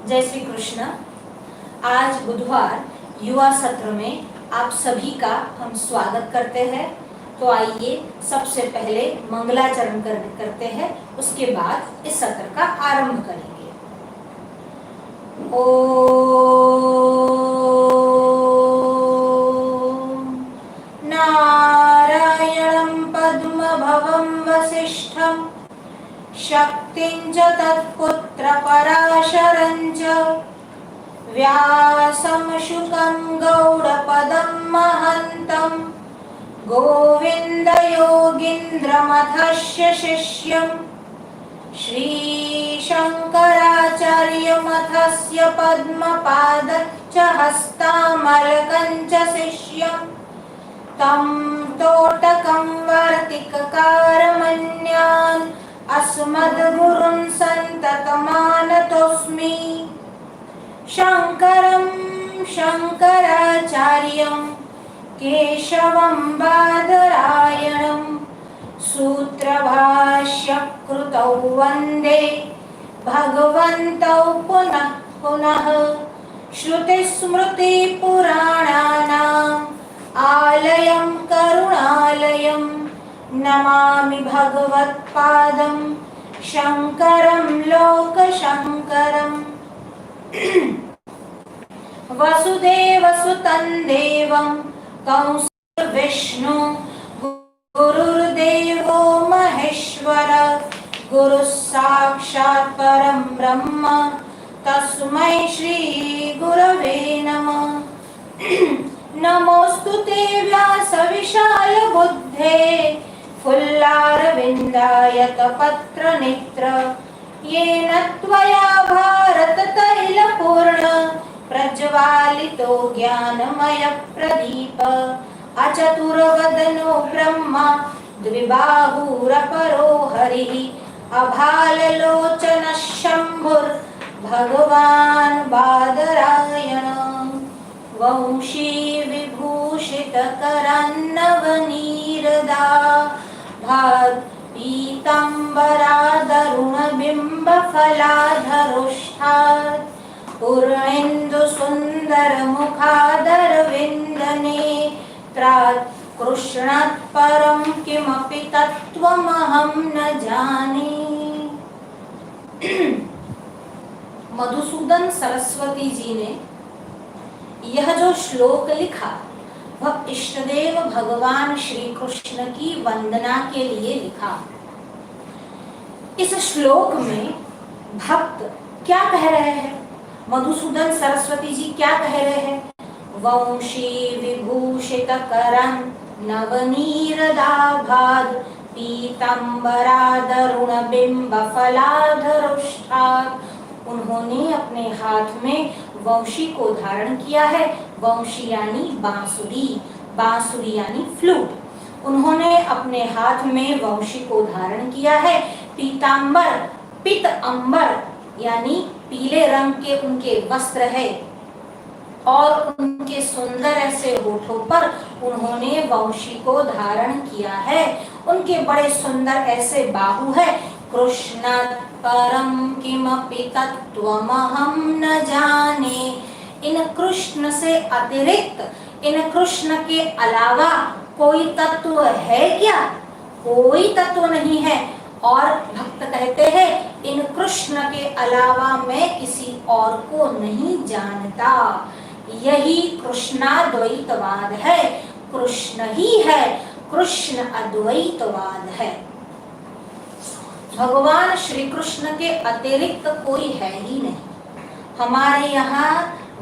जय श्री कृष्ण। आज बुधवार युवा सत्र में आप सभी का हम स्वागत करते हैं। तो आइए सबसे पहले मंगलाचरण करते हैं, उसके बाद इस सत्र का आरंभ करेंगे। ओम नारायणं पद्मभवं वसिष्ठं शक्तिं च तत्पुत्रपराशरं च व्यासं शुकं गौडपदं महन्तं गोविन्दयोगीन्द्रमथस्य शिष्यं श्रीशङ्कराचार्यमथस्य पद्मपादश्च हस्तामलकं च शिष्यं तं तोटकं वर्तिककारमन्यान् अस्मद्गुरुं सन्ततमानतोऽस्मि। शङ्करं शङ्कराचार्यं केशवं बादरायणं सूत्रभाष्यकृतौ वन्दे भगवन्तौ पुनः पुनः। श्रुतिस्मृतिपुराणानाम् आलयं करुणालयं नमामि भगवत्पादं शङ्करं लोकशङ्करम्। वसुदेवसुतं देवं कंसविष्णु गुरुर्देवो महेश्वर गुरुः साक्षात् परं ब्रह्म तस्मै श्री गुरवे नमः। नमोऽस्तुते व्यासविशालबुद्धे फुल्लारविन्दायतपत्रनेत्र येन त्वया भारततैलपूर्ण प्रज्वालितो ज्ञानमयप्रदीप। अचतुर्वदनो ब्रह्मा द्विबाहुरपरो हरिः अभाललोचनः शम्भुर्भगवान् बादरायण। वंशी विभूषितकरान्नवनीरदाभात् पीताम्बरादरुणबिम्बफलाधरोष्ठात् पूर्णेन्दुसुन्दरमुखादरविन्दनेत्रात् कृष्णात् परं किमपि तत्त्वमहं न जाने। मधुसूदन सरस्वती जी ने यह जो श्लोक लिखा वह इष्टदेव भगवान श्री कृष्ण की वंदना के लिए लिखा। इस श्लोक में भक्त क्या कह रहे हैं? मधुसूदन सरस्वती जी क्या कह रहे हैं? वंशी विभूषित करं नवनीरदाभाद पीताम्बरादरुण बिंब फलाधरुष्ठात्। उन्होंने अपने हाथ में वंशी को धारण किया है। वंशी यानी बांसुरी, बांसुरी यानी फ्लूट। उन्होंने अपने हाथ में वंशी को धारण किया है। पीताम्बर, पित अंबर यानी पीले रंग के उनके वस्त्र है और उनके सुंदर ऐसे होठों पर उन्होंने वंशी को धारण किया है। उनके बड़े सुंदर ऐसे बाहु है। कृष्णात् परं किमपि तत्त्वमहं न जाने। इन कृष्ण से अतिरिक्त, इन कृष्ण के अलावा कोई तत्व है क्या? कोई तत्व नहीं है। और भक्त कहते हैं इन कृष्ण के अलावा मैं किसी और को नहीं जानता। यही कृष्णाद्वैतवाद है। कृष्ण ही है, कृष्ण अद्वैतवाद है। भगवान श्री कृष्ण के अतिरिक्त कोई है ही नहीं। हमारे यहाँ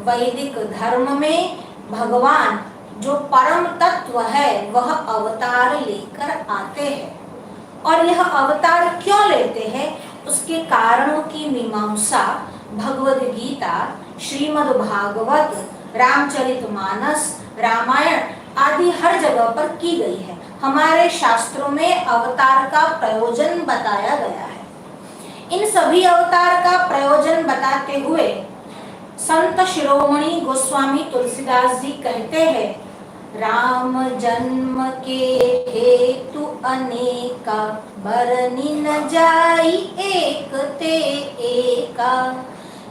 वैदिक धर्म में भगवान जो परम तत्व है वह अवतार लेकर आते हैं। और यह अवतार क्यों लेते हैं उसके कारणों की मीमांसा भगवद गीता, श्रीमद् भागवत, रामचरितमानस, रामायण आदि हर जगह पर की गई है। हमारे शास्त्रों में अवतार का प्रयोजन बताया गया है। इन सभी अवतार का प्रयोजन बताते हुए संत शिरोमणि गोस्वामी तुलसीदास जी कहते हैं, राम जन्म के हेतु अनेका, बरनी न जाई एक ते एका।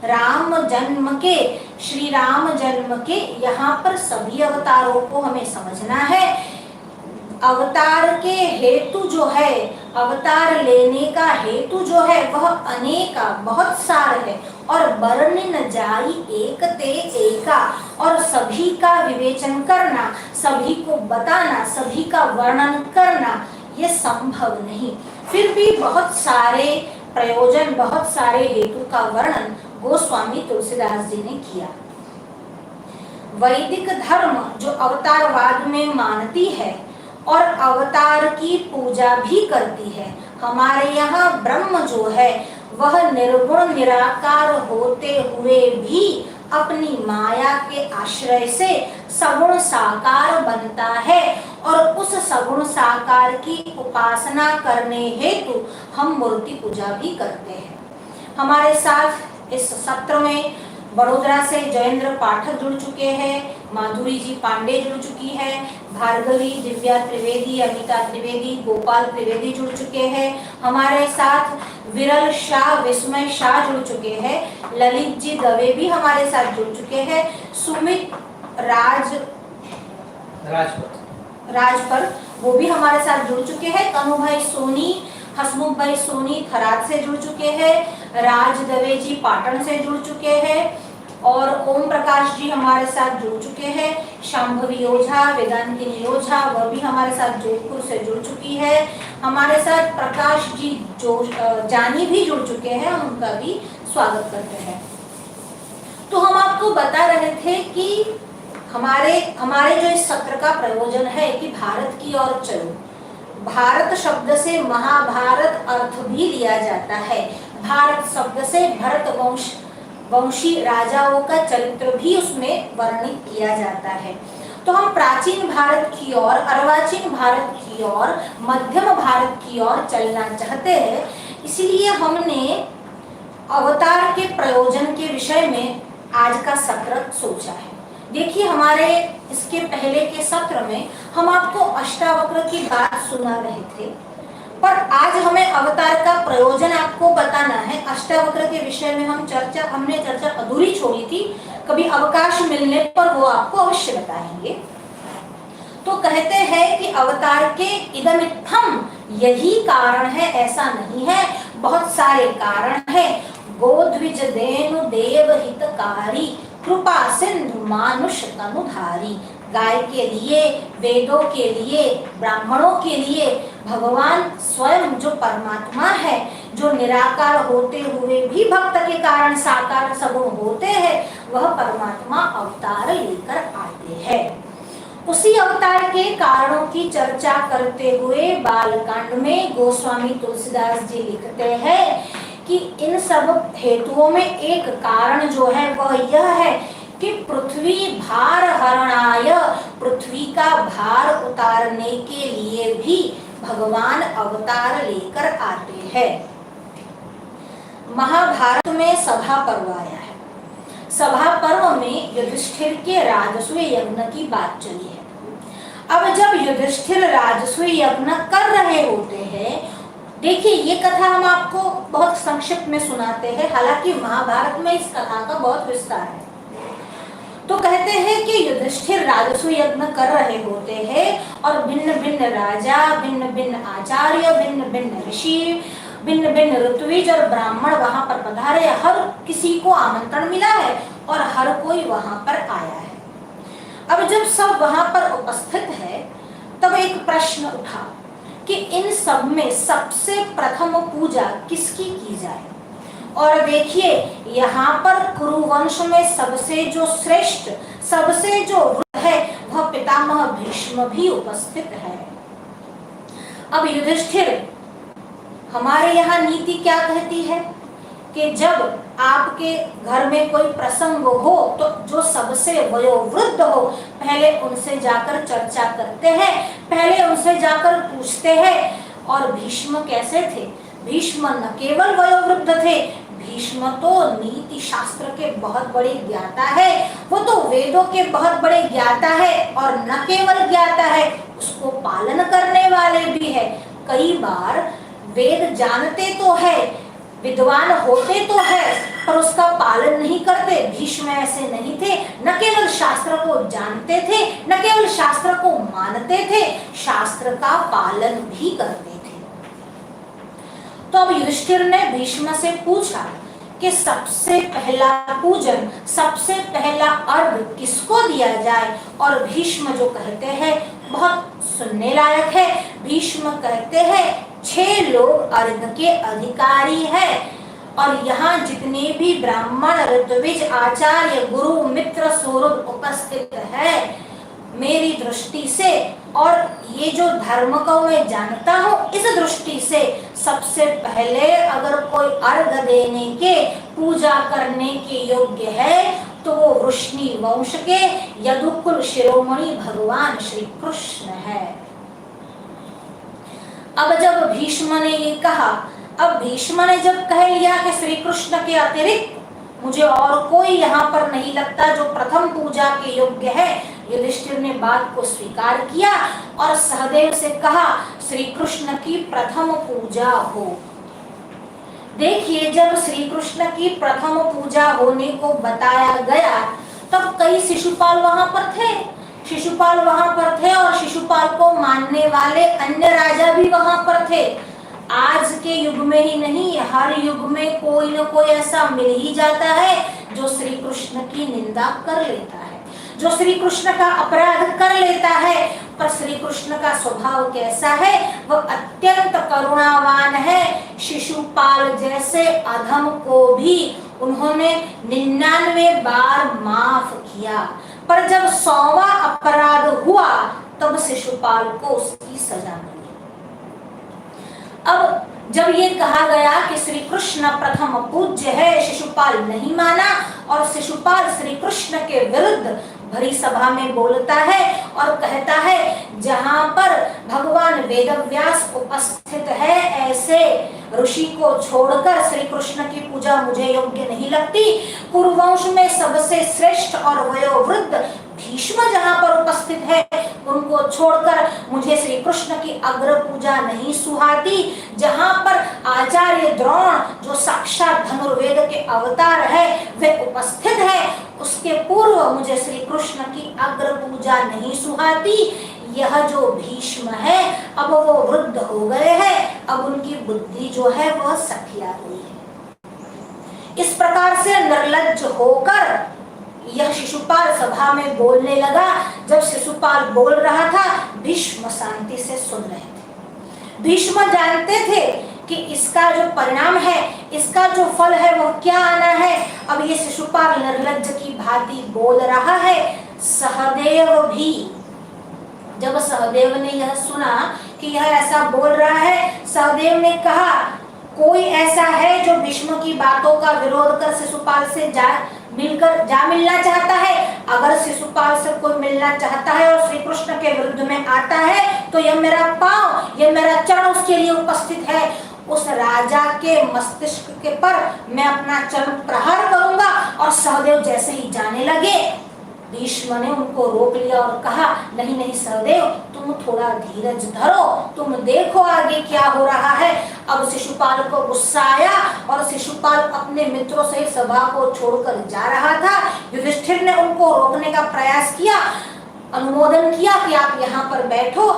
राम जन्म के, श्री राम जन्म के, यहाँ पर सभी अवतारों को हमें समझना है। अवतार के हेतु जो है, अवतार लेने का हेतु जो है वह अनेका, बहुत सारे है, और वर्णन जाई एक ते एका, और सभी का विवेचन करना, सभी को बताना, सभी का वर्णन करना ये संभव नहीं। फिर भी बहुत सारे प्रयोजन, बहुत सारे हेतु का वर्णन गोस्वामी तुलसीदास जी ने किया। वैदिक धर्म जो अवतारवाद में मानती है और अवतार की पूजा भी करती है, हमारे यहाँ ब्रह्म जो है वह निर्गुण निराकार होते हुए भी अपनी माया के आश्रय से सगुण साकार बनता है, और उस सगुण साकार की उपासना करने हेतु हम मूर्ति पूजा भी करते हैं। हमारे साथ इस सत्र में बड़ोदरा से जयेंद्र पाठक जुड़ चुके हैं, माधुरी जी पांडे जुड़ चुकी है, भार्गवी, दिव्या त्रिवेदी, अमिता त्रिवेदी, गोपाल त्रिवेदी जुड़ चुके हैं। हमारे साथ विरल शाह, विस्मय शाह जुड़ चुके हैं, ललित जी दवे भी हमारे साथ जुड़ चुके हैं, सुमित राजपर वो भी हमारे साथ जुड़ चुके हैं, कनु भाई सोनी, हसमुख भाई सोनी खराज से जुड़ चुके हैं, राज दवे जी पाटन से जुड़ चुके हैं, और ओम प्रकाश जी हमारे साथ जुड़ चुके हैं, शांभवी ओझा, वेदांतिनी ओझा वह भी हमारे साथ जोधपुर से जुड़ चुकी है। हमारे साथ प्रकाश जी जो जानी भी जुड़ चुके हैं, उनका भी स्वागत करते हैं। तो हम आपको बता रहे थे कि हमारे जो इस सत्र का प्रयोजन है कि भारत की ओर चलो। भारत शब्द से महाभारत अर्थ भी लिया जाता है, भारत शब्द से भरत वंशी राजाओं का चरित्र भी उसमें वर्णित किया जाता है। तो हम प्राचीन भारत की ओर, अर्वाचीन भारत की ओर, मध्यम भारत की ओर चलना चाहते हैं, इसलिए हमने अवतार के प्रयोजन के विषय में आज का सत्र सोचा है। देखिए, हमारे इसके पहले के सत्र में हम आपको अष्टावक्र की बात सुना रहे थे, पर आज हमें अवतार का प्रयोजन आपको बताना है। अष्टावक्र के विषय में हमने चर्चा अधूरी छोड़ी थी, कभी अवकाश मिलने पर वो आपको अवश्य बताएंगे। तो कहते हैं कि अवतार के इदमित्थम, यही कारण है ऐसा नहीं है, बहुत सारे कारण है। गोद्विज देनु देव हितकारी, कृपा सिंधु मानुष तनुधारी। गाय के लिए, वेदों के लिए, ब्राह्मणों के लिए भगवान स्वयं जो परमात्मा है, जो निराकार होते हुए भी भक्त के कारण साकार सगुण होते हैं, वह परमात्मा अवतार लेकर आते हैं। उसी अवतार के कारणों की चर्चा करते हुए बालकांड में गोस्वामी तुलसीदास जी लिखते हैं कि इन सब हेतुओं में एक कारण जो है वह यह है कि पृथ्वी भार हरणाय, पृथ्वी का भार उतारने के लिए भी भगवान अवतार लेकर आते हैं। महाभारत में सभा पर्व आया है। सभा पर्व में युधिष्ठिर के राजसूय यज्ञ की बात चली है। अब जब युधिष्ठिर राजसूय यज्ञ कर रहे होते हैं, देखिए ये कथा हम आपको बहुत संक्षिप्त में सुनाते हैं, हालांकि महाभारत में इस कथा का बहुत विस्तार है। तो कहते हैं कि युधिष्ठिर राजसूय यज्ञ कर रहे होते हैं और भिन्न भिन्न राजा, भिन्न भिन्न आचार्य, भिन्न भिन्न ऋषि, भिन्न भिन्न ऋत्विज और ब्राह्मण वहां पर पधारे। हर किसी को आमंत्रण मिला है और हर कोई वहां पर आया है। अब जब सब वहां पर उपस्थित है, तब एक प्रश्न उठा कि इन सब में सबसे प्रथम पूजा किसकी की जाए। और देखिए, यहाँ पर कुरुवंश में सबसे जो श्रेष्ठ, सबसे जो वृद्ध है, वह पितामह भीष्म भी उपस्थित है। अब युधिष्ठिर, हमारे यहाँ नीति क्या कहती है कि जब आपके घर में कोई प्रसंग हो तो जो सबसे वयोवृद्ध हो, पहले उनसे जाकर चर्चा करते हैं, पहले उनसे जाकर पूछते हैं। और भीष्म कैसे थे? भीष्म न केवल वयोवृद्ध थे, भीष्म तो नीति शास्त्र के बहुत बड़े ज्ञाता है, वो तो वेदों के बहुत बड़े ज्ञाता है, और न केवल ज्ञाता है, उसको पालन करने वाले भी है। कई बार वेद जानते तो है, विद्वान होते तो है पर उसका पालन नहीं करते। भीष्म ऐसे नहीं थे, न केवल शास्त्र को जानते थे, न केवल शास्त्र को मानते थे, शास्त्र का पालन भी करते थे। तो अब युधिष्ठिर ने भीष्म से पूछा कि सबसे पहला पूजन, सबसे पहला अर्घ किसको दिया जाए। और भीष्म जो कहते हैं बहुत सुनने लायक है। भीष्म कहते हैं 6 लोग अर्घ के अधिकारी हैं और यहाँ जितने भी ब्राह्मण, ऋत्विज, आचार्य, गुरु, मित्र, सुहृद उपस्थित है, मेरी दृष्टि से और ये जो धर्म को मैं जानता हूँ इस दृष्टि से सबसे पहले अगर कोई अर्घ देने के, पूजा करने के योग्य है तो वो वृष्णि वंश के यदुकुल शिरोमणि भगवान श्री कृष्ण है। अब जब भीष्म ने ये कहा, अब भीष्म ने जब कह लिया कि श्री कृष्ण के अतिरिक्त मुझे और कोई यहाँ पर नहीं लगता जो प्रथम पूजा के योग्य है, युधिष्ठिर ने बात को स्वीकार किया और सहदेव से कहा श्री कृष्ण की प्रथम पूजा हो। देखिए, जब श्री कृष्ण की प्रथम पूजा होने को बताया गया तब कई शिशुपाल वहां पर थे, शिशुपाल वहां पर थे और शिशुपाल को मानने वाले अन्य राजा भी वहां पर थे। आज के युग में ही नहीं, हर युग में कोई न कोई ऐसा मिल ही जाता है जो श्री कृष्ण की निंदा कर लेता है, जो श्री कृष्ण का अपराध कर लेता है। पर श्री कृष्ण का स्वभाव कैसा है? वह अत्यंत करुणावान है। शिशुपाल जैसे अधम को भी उन्होंने 99 बार माफ किया, पर जब 100वां अपराध हुआ तब शिशुपाल को उसकी सजा मिली। अब जब ये कहा गया कि श्री कृष्ण प्रथम पूज्य है, शिशुपाल नहीं माना और शिशुपाल श्री कृष्ण के विरुद्ध भरी सभा में बोलता है और कहता है जहां पर भगवान वेदव्यास उपस्थित है ऐसे ऋषि को छोड़कर श्री कृष्ण की पूजा मुझे योग्य नहीं लगती। कुरुवंश में सबसे श्रेष्ठ और वयोवृद्ध भीष्म जहां पर उपस्थित है उनको छोड़कर मुझे श्री कृष्ण की अग्र पूजा नहीं सुहाती। जहां पर आचार्य द्रोण जो साक्षात धनुर्वेद के अवतार है वे उपस्थित है, उसके पूर्व मुझे श्री कृष्ण की अग्र पूजा नहीं सुहाती। यह जो भीष्म है अब वो वृद्ध हो गए हैं, अब उनकी बुद्धि जो है वह सठिया हुई है। इस प्रकार से निर्लज्ज होकर यह शिशुपाल सभा में बोलने लगा। जब शिशुपाल बोल रहा था भीष्म शांति से सुन रहे थे। भीष्म जानते थे कि इसका जो परिणाम है, इसका जो फल है वो क्या आना है। अब ये शिशुपाल निर्लज्ज की भांति बोल रहा है। सहदेव भी, जब सहदेव ने यह सुना कि यह ऐसा बोल रहा है, सहदेव ने कहा कोई ऐसा है जो भीष्म की बातों का विरोध कर शिशुपाल से जा मिलना चाहता है। अगर शिशुपाल से कोई मिलना चाहता है और श्री कृष्ण के विरुद्ध में आता है तो यह मेरा पांव, यह मेरा चरण उसके लिए उपस्थित है। उस राजा के मस्तिष्क के पर मैं अपना चरण प्रहार करूंगा। और सहदेव जैसे ही जाने लगे भीष्म ने उनको रोक लिया और कहा नहीं नहीं सहदेव, तुम थोड़ा धीरज धरो, तुम देखो आगे क्या हो रहा है। अब शिशुपाल को गुस्सा आया और शिशुपाल अपने मित्रों से सभा को छोड़कर जा रहा था। युधिष्ठिर ने उनको रोकने का प्रयास किया, अनुमोदन किया कि आप यहाँ पर बैठो।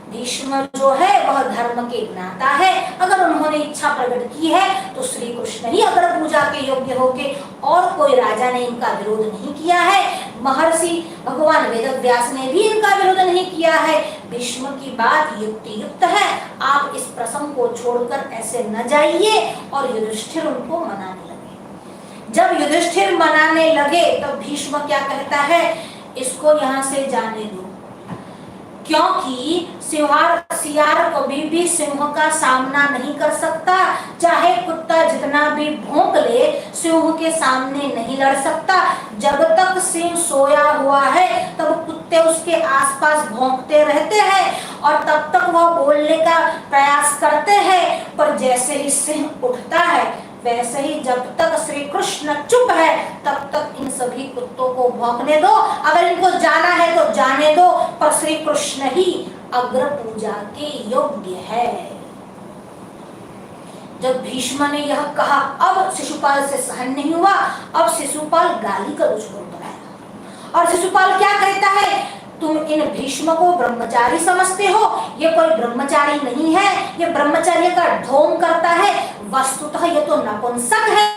भीष्म जो है वह धर्म के ज्ञाता है, अगर उन्होंने इच्छा प्रकट की है तो श्री कृष्ण ही अगर पूजा के योग्य होंगे और कोई राजा ने इनका विरोध नहीं किया है। महर्षि भगवान वेदव्यास ने भी इनका विरोध नहीं किया है। भीष्म की बात युक्ति युक्त है, आप इस प्रसंग को छोड़कर ऐसे न जाइए। और युधिष्ठिर उनको मनाने लगे। जब युधिष्ठिर मनाने लगे तब भीष्म क्या कहता है, इसको यहाँ से जाने दो, क्योंकि सियार कभी भी सिंह का सामना नहीं कर सकता। चाहे कुत्ता जितना भी भौंक ले सिंह के सामने नहीं लड़ सकता। जब तक सिंह सोया हुआ है तब कुत्ते उसके आसपास भौंकते रहते हैं और तब तक वह बोलने का प्रयास करते हैं, पर जैसे ही सिंह उठता है वैसे ही जब तक श्री कृष्ण चुप है तब तक इन सभी कुत्तों को भौंकने दो। अगर इनको जाना है तो जाने दो, पर श्री कृष्ण ही अग्र पूजा के योग्य है। जब भीष्म ने यह कहा, अब शिशुपाल से सहन नहीं हुआ। अब शिशुपाल गाली गलौज बोलता है और शिशुपाल क्या कहता है, तुम इन भीष्म को ब्रह्मचारी समझते हो, ये कोई ब्रह्मचारी नहीं है, ये ब्रह्मचर्य का ढोंग करता है, वस्तुतः ये तो नपुंसक है,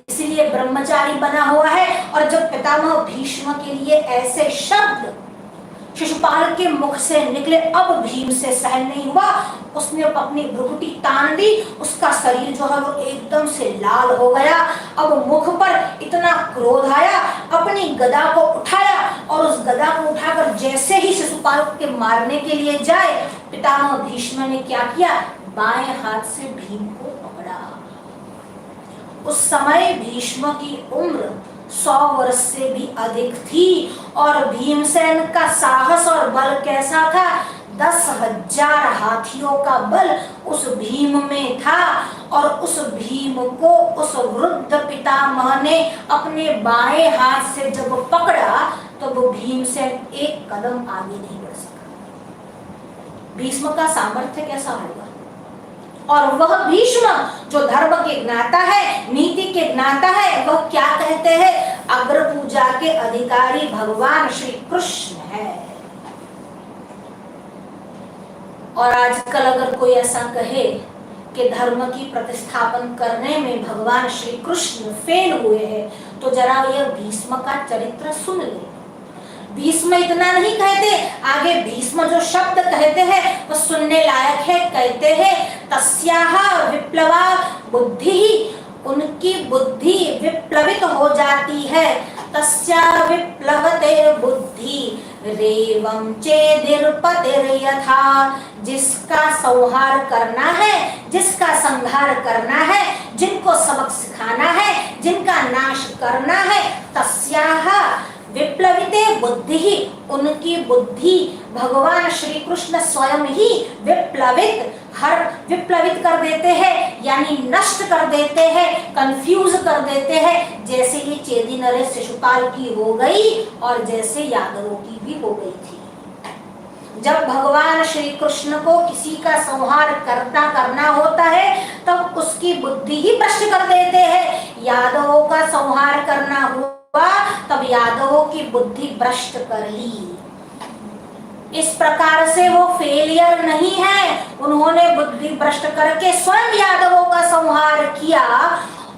इसलिए ब्रह्मचारी बना हुआ है। और जब पितामह भीष्म के लिए ऐसे शब्द शिशुपाल के मुख से निकले, अब भीम से सहन नहीं हुआ, उसने अपनी भ्रुकुटी तान दी, उसका शरीर जो है वो एकदम से लाल हो गया। अब मुख पर इतना क्रोध आया, अपनी गदा को उठाया और उस गदा को उठाकर जैसे ही शिशुपाल के मारने के लिए जाए, पितामह भीष्म ने क्या किया, बाएं हाथ से भीम को पकड़ा। उस समय भीष्म की उम्र 100 वर्ष से भी अधिक थी और भीमसेन का साहस और बल कैसा था, 10,000 हाथियों का बल उस भीम में था। और उस भीम को उस वृद्ध पितामह ने अपने बाएं हाथ से जब पकड़ा तो वो भीमसेन एक कदम आगे नहीं बढ़ सका। भीष्म का सामर्थ्य कैसा होगा, और वह भीष्म जो धर्म के ज्ञाता है, नीति के ज्ञाता है, वह क्या कहते हैं, अग्र पूजा के अधिकारी भगवान श्री कृष्ण है। और आजकल अगर कोई ऐसा कहे कि धर्म की प्रतिस्थापन करने में भगवान श्री कृष्ण फेल हुए हैं, तो जरा यह भीष्म का चरित्र सुन ले। भीष्म इतना नहीं कहते, आगे भीष्म जो शब्द कहते हैं वो सुनने लायक है। कहते हैं तस्याह विप्लवा बुद्धि, उनकी बुद्धि विप्लवित हो जाती है। तस्या विप्लवते बुद्धि रेवम चेदिर्पतिर यथा, जिसका संहार करना है, जिसका संहार करना है, जिनको सबक सिखाना है, जिनका नाश करना है, तस्याह विप्लविते बुद्धि, उनकी बुद्धि भगवान श्री कृष्ण स्वयं ही विप्लवित कर देते हैं, यानी नष्ट कर देते हैं, कंफ्यूज कर देते हैं। जैसे ये चेदी नरेश शिशुपाल की हो गई और जैसे यादवों की भी हो गई थी। जब भगवान श्री कृष्ण को किसी का संहार करना होता है तब उसकी बुद्धि ही भ्रष्ट कर देते हैं। यादवों का संहार करना हुआ तब यादवों की बुद्धि भ्रष्ट कर ली। इस प्रकार से वो फेलियर नहीं है, उन्होंने बुद्धि भ्रष्ट करके स्वयं यादवों का संहार किया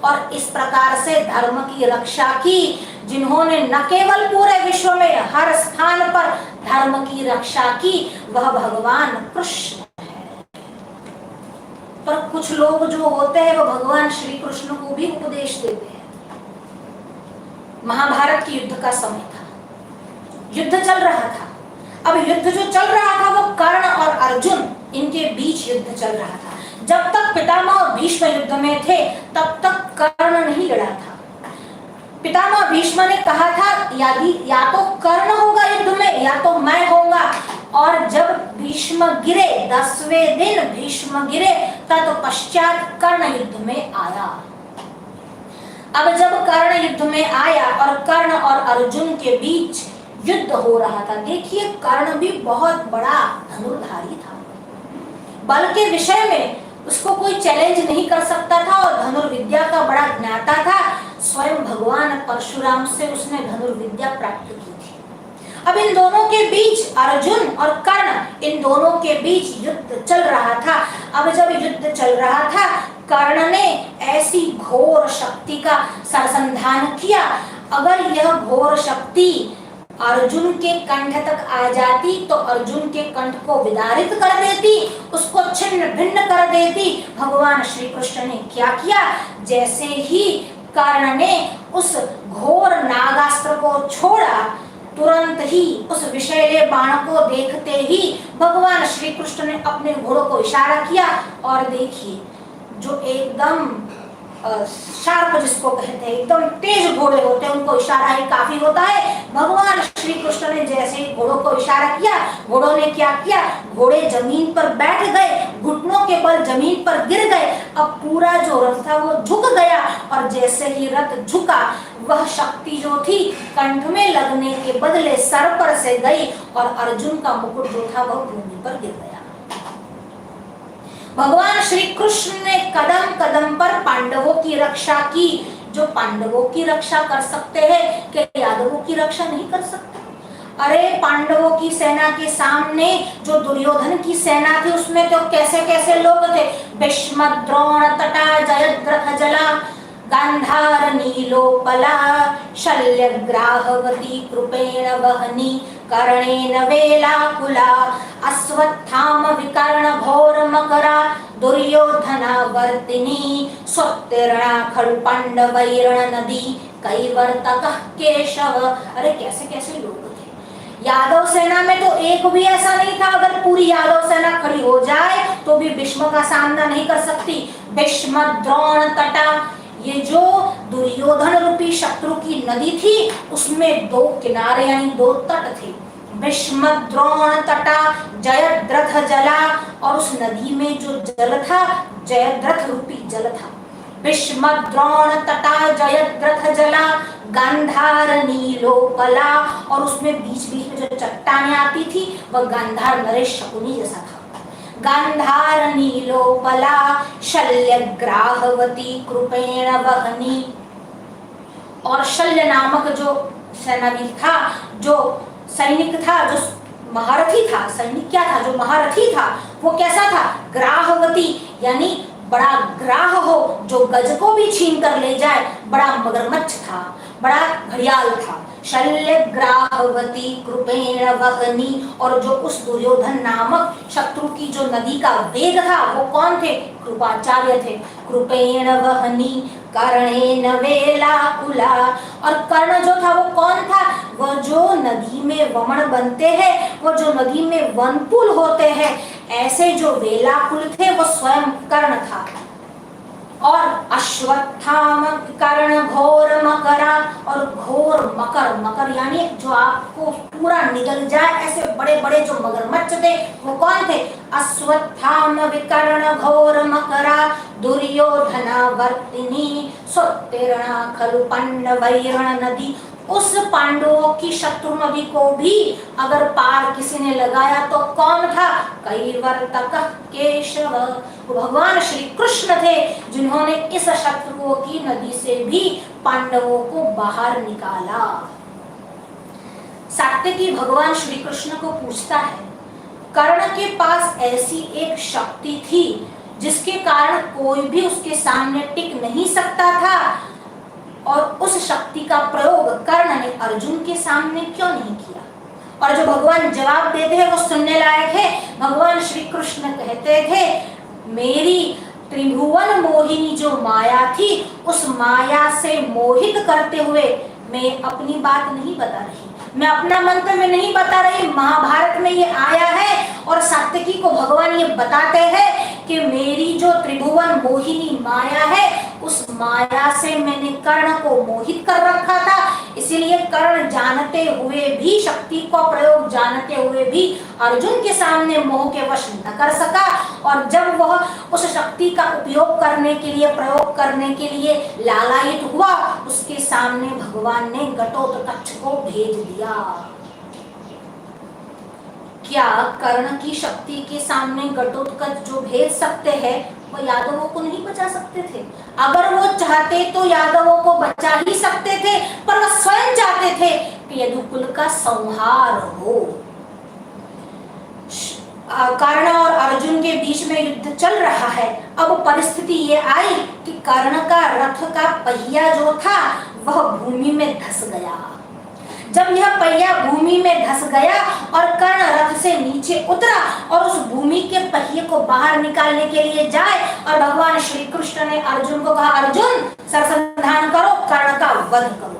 और इस प्रकार से धर्म की रक्षा की। जिन्होंने न केवल पूरे विश्व में हर स्थान पर धर्म की रक्षा की, वह भगवान कृष्ण है। पर कुछ लोग जो होते हैं वो भगवान श्री कृष्ण को भी उपदेश देते हैं। महाभारत की युद्ध का समय था, युद्ध चल रहा था। अब युद्ध जो चल रहा था वो कर्ण और अर्जुन, इनके बीच युद्ध चल रहा था। जब तक पितामह और भीष्म युद्ध में थे तब तक कर्ण नहीं लड़ा था। पितामह भीष्म ने कहा था या तो कर्ण होगा युद्ध में या तो मैं होऊंगा। और जब भीष्म गिरे, 10वें दिन भीष्म गिरे, तत्पश्चात कर्ण युद्ध में आया। अब जब कर्ण युद्ध में आया और कर्ण और अर्जुन के बीच युद्ध हो रहा था, देखिए कर्ण भी बहुत बड़ा धनुर्धारी था। बल के विषय में उसको कोई चैलेंज नहीं कर सकता था और धनुर्विद्या का बड़ा ज्ञाता था। स्वयं भगवान परशुराम से उसने धनुर्विद्या प्राप्त की थी। अब इन दोनों के बीच, अर्जुन और कर्ण, इन दोनों के बीच युद्ध चल रहा था। अब जब युद्ध चल रहा था, कर्ण ने ऐसी घोर शक्ति का सरसंधान किया। अगर यह घोर शक्ति अर्जुन के कंठ तक आ जाती तो अर्जुन के कंठ को विदारित कर देती, उसको छिन्न भिन्न कर देती। भगवान श्री कृष्ण ने क्या किया, जैसे ही कर्ण ने उस घोर नागास्त्र को छोड़ा, तुरंत ही उस विषैले बाण को देखते ही भगवान श्री कृष्ण ने अपने घोड़ों को इशारा किया और देखिए जो एकदम शार्प जिसको कहते हैं, एकदम तेज घोड़े होते हैं, उनको इशारा ही काफी होता है। भगवान श्री कृष्ण ने जैसे ही घोड़ों को इशारा किया, घोड़ों ने क्या किया, घोड़े जमीन पर बैठ गए, घुटनों के बल जमीन पर गिर गए। अब पूरा जो रथ था वो झुक गया और जैसे ही रथ झुका, वह शक्ति जो थी कंठ में लगने के बदले सर पर से गई और अर्जुन का मुकुट जो था वह भूमि पर गिर गया। भगवान श्री कृष्ण ने कदम कदम पर पांडवों की रक्षा की। जो पांडवों की रक्षा कर सकते हैं, क्या यादवों की रक्षा नहीं कर सकते? अरे पांडवों की सेना के सामने जो दुर्योधन की सेना थी उसमें तो कैसे कैसे लोग थे। भीष्म, द्रोण, तटा, जयद्रथ, जला, गांधार, नीलोपला, शल्य, ग्राहवती, कृपेण वहनी, कर्णेन वेलाकुला, अश्वत्थाम, विकर्ण, घोर मकरा, दुर्योधना वर्तिनी, स्वत्तीर्णा, खड़ु पांडवैरण नदी, कैवर्तक, केशव। अरे कैसे कैसे लोग थे। यादव सेना में तो एक भी ऐसा नहीं था, अगर पूरी यादव सेना खड़ी हो जाए तो भी भीष्म का सामना नहीं कर सकती। भीष्म, द्रोण, तटा, ये जो दुर्योधन रूपी शत्रु की नदी थी उसमें दो किनारे यानी दो तट थे। भीष्म, द्रोण, तटा, जयद्रथ, जला, और उस नदी में जो जल था जयद्रथ रूपी जल था। भीष्म, द्रोण, तटा, जयद्रथ, जला, गांधार, नीलोपला, और उसमें बीच बीच में जो चट्टानें आती थी वह गांधार नरेश शकुनी जैसा था। गांधार, नीलोपला, शल्य, ग्राहवती, कृपेण वहनी, और शल्य नामक जो सेनानी था, जो सैनिक था, जो महारथी था, सैनिक क्या था, जो महारथी था वो कैसा था, ग्राहवती यानी बड़ा ग्राह हो, जो गज को भी छीन कर ले जाए, बड़ा मगरमच्छ था, बड़ा घड़ियाल था। शल्य, ग्राहवती, कृपेण वहनी, और जो उस दुर्योधन नामक शत्रु की जो नदी का वेग था वो कौन थे, कृपाचार्य थे। कृपेण वहनी, कर्णेन वेलाकुला, और कर्ण जो था वो कौन था, वो जो नदी में वमन बनते हैं, वो जो नदी में वनपुल होते हैं, ऐसे जो वेलाकुल थे वो स्वयं कर्ण था। और अश्वत्थाम, कर्ण, घोर मकरा, और घोर मकर, मकर यानी जो आपको पूरा निगल जाए ऐसे बड़े बड़े जो मगरमच्छ थे वो कौन थे, अश्वत्थाम, विकर्ण, घोर मकरा, दुर्योधना वर्तिनी, स्वत्तीर्णा, खलु पांडवैरण नदी। उस पांडवों की शत्रु नदी को भी अगर पार किसी ने लगाया तो कौन था, कैवर्तक, केशव, भगवान श्री कृष्ण थे जिन्होंने इस शत्रुओं की नदी से भी पांडवों को बाहर निकाला। सात्यकी भगवान श्री कृष्ण को पूछता है, कर्ण के पास ऐसी एक शक्ति थी जिसके कारण कोई भी उसके सामने टिक नहीं सकता था, और उस शक्ति का प्रयोग कर्ण ने अर्जुन के सामने क्यों नहीं किया? और जो भगवान जवाब देते हैं वो सुनने लायक है। भगवान श्री कृष्ण कहते थे, मेरी त्रिभुवन मोहिनी जो माया थी उस माया से मोहित करते हुए मैं अपनी बात नहीं बता रही, मैं अपना मंत्र में नहीं बता रही, महाभारत में ये आया है। और सात्यकी को भगवान ये बताते हैं कि मेरी जो त्रिभुवन मोहिनी माया है उस माया से मैंने कर्ण को मोहित कर रखा था, इसीलिए कर्ण जानते हुए भी, शक्ति को प्रयोग जानते हुए भी अर्जुन के सामने मोह के वश न कर सका। और जब वह उस शक्ति का उपयोग करने के लिए, प्रयोग करने के लिए लालायित हुआ, उसके सामने भगवान ने घटोत्कच को भेज दिया। क्या कर्ण की शक्ति के सामने घटोत्कच जो भेज सकते हैं वो यादवों को नहीं बचा सकते थे? अगर वो चाहते तो यादवों को बचा ही सकते थे, पर वो स्वयं चाहते थे कि यदुकुल का संहार हो। कर्ण और अर्जुन के बीच में युद्ध चल रहा है। अब परिस्थिति ये आई कि कर्ण का रथ का पहिया जो था वह भूमि में धंस गया। जब यह पहिया भूमि में धंस गया और कर्ण रथ से नीचे उतरा और उस भूमि के पहिए को बाहर निकालने के लिए जाए, और भगवान श्री कृष्ण ने अर्जुन को कहा, अर्जुन सरसंधान करो, कर्ण का वध करो।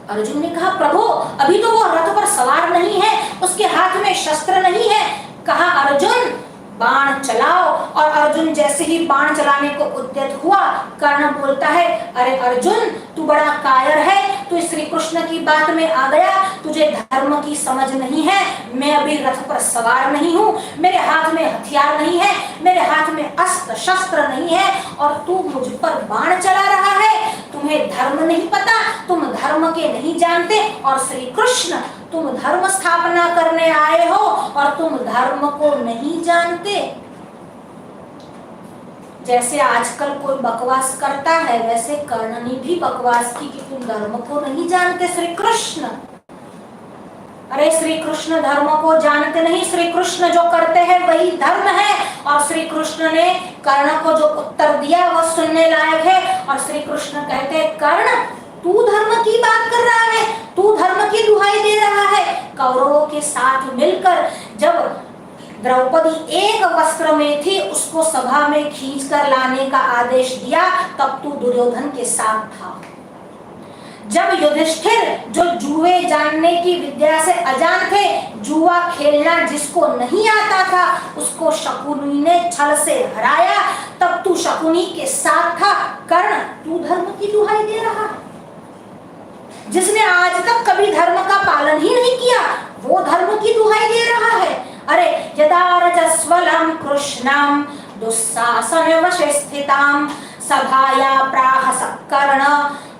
अर्जुन ने कहा, प्रभु अभी तो वो रथ पर सवार नहीं है, उसके हाथ में शस्त्र नहीं है। कहा, अर्जुन बाण चलाओ। और अर्जुन जैसे ही बाण चलाने को उद्यत हुआ, कर्ण बोलता है, अरे अर्जुन तू बड़ा कायर है, तू श्री कृष्ण की बात में आ गया, तुझे धर्म की समझ नहीं है। मैं अभी रथ पर सवार नहीं हूँ, मेरे हाथ में हथियार नहीं है, मेरे हाथ में अस्त्र शस्त्र नहीं है, और तू मुझ पर बाण चला रहा है। तुम्हें धर्म नहीं पता, तुम धर्म के नहीं जानते, और श्री कृष्ण तुम धर्म स्थापना करने आए हो और तुम धर्म को नहीं जानते। जैसे आजकल कोई बकवास करता है वैसे कर्ण ने भी बकवास की कि तुम धर्म को नहीं जानते श्री कृष्ण। अरे श्री कृष्ण धर्म को जानते नहीं, श्री कृष्ण जो करते हैं वही धर्म है। और श्री कृष्ण ने कर्ण को जो उत्तर दिया वह सुनने लायक है। और श्री कृष्ण कहते हैं कर्ण तू धर्म की बात कर रहा है, तू धर्म की दुहाई दे रहा है। कौरवों के साथ मिलकर जब द्रौपदी एक वस्त्र में थी उसको सभा में खींचकर लाने का आदेश दिया तब तू दुर्योधन के साथ था। जब युधिष्ठिर जो जुए जानने की विद्या से अजान थे, जुआ खेलना जिसको नहीं आता था उसको शकुनी ने छल से हराया, तब तू शकुनी के साथ था। कर्ण तू धर्म की दुहाई दे रहा है। जिसने आज तक कभी धर्म का पालन ही नहीं किया वो धर्म की दुहाई दे रहा है। अरे यदा रजस्वलम कृष्णम दुस्साहसनवशे स्थिताम सभाया प्राह कर्ण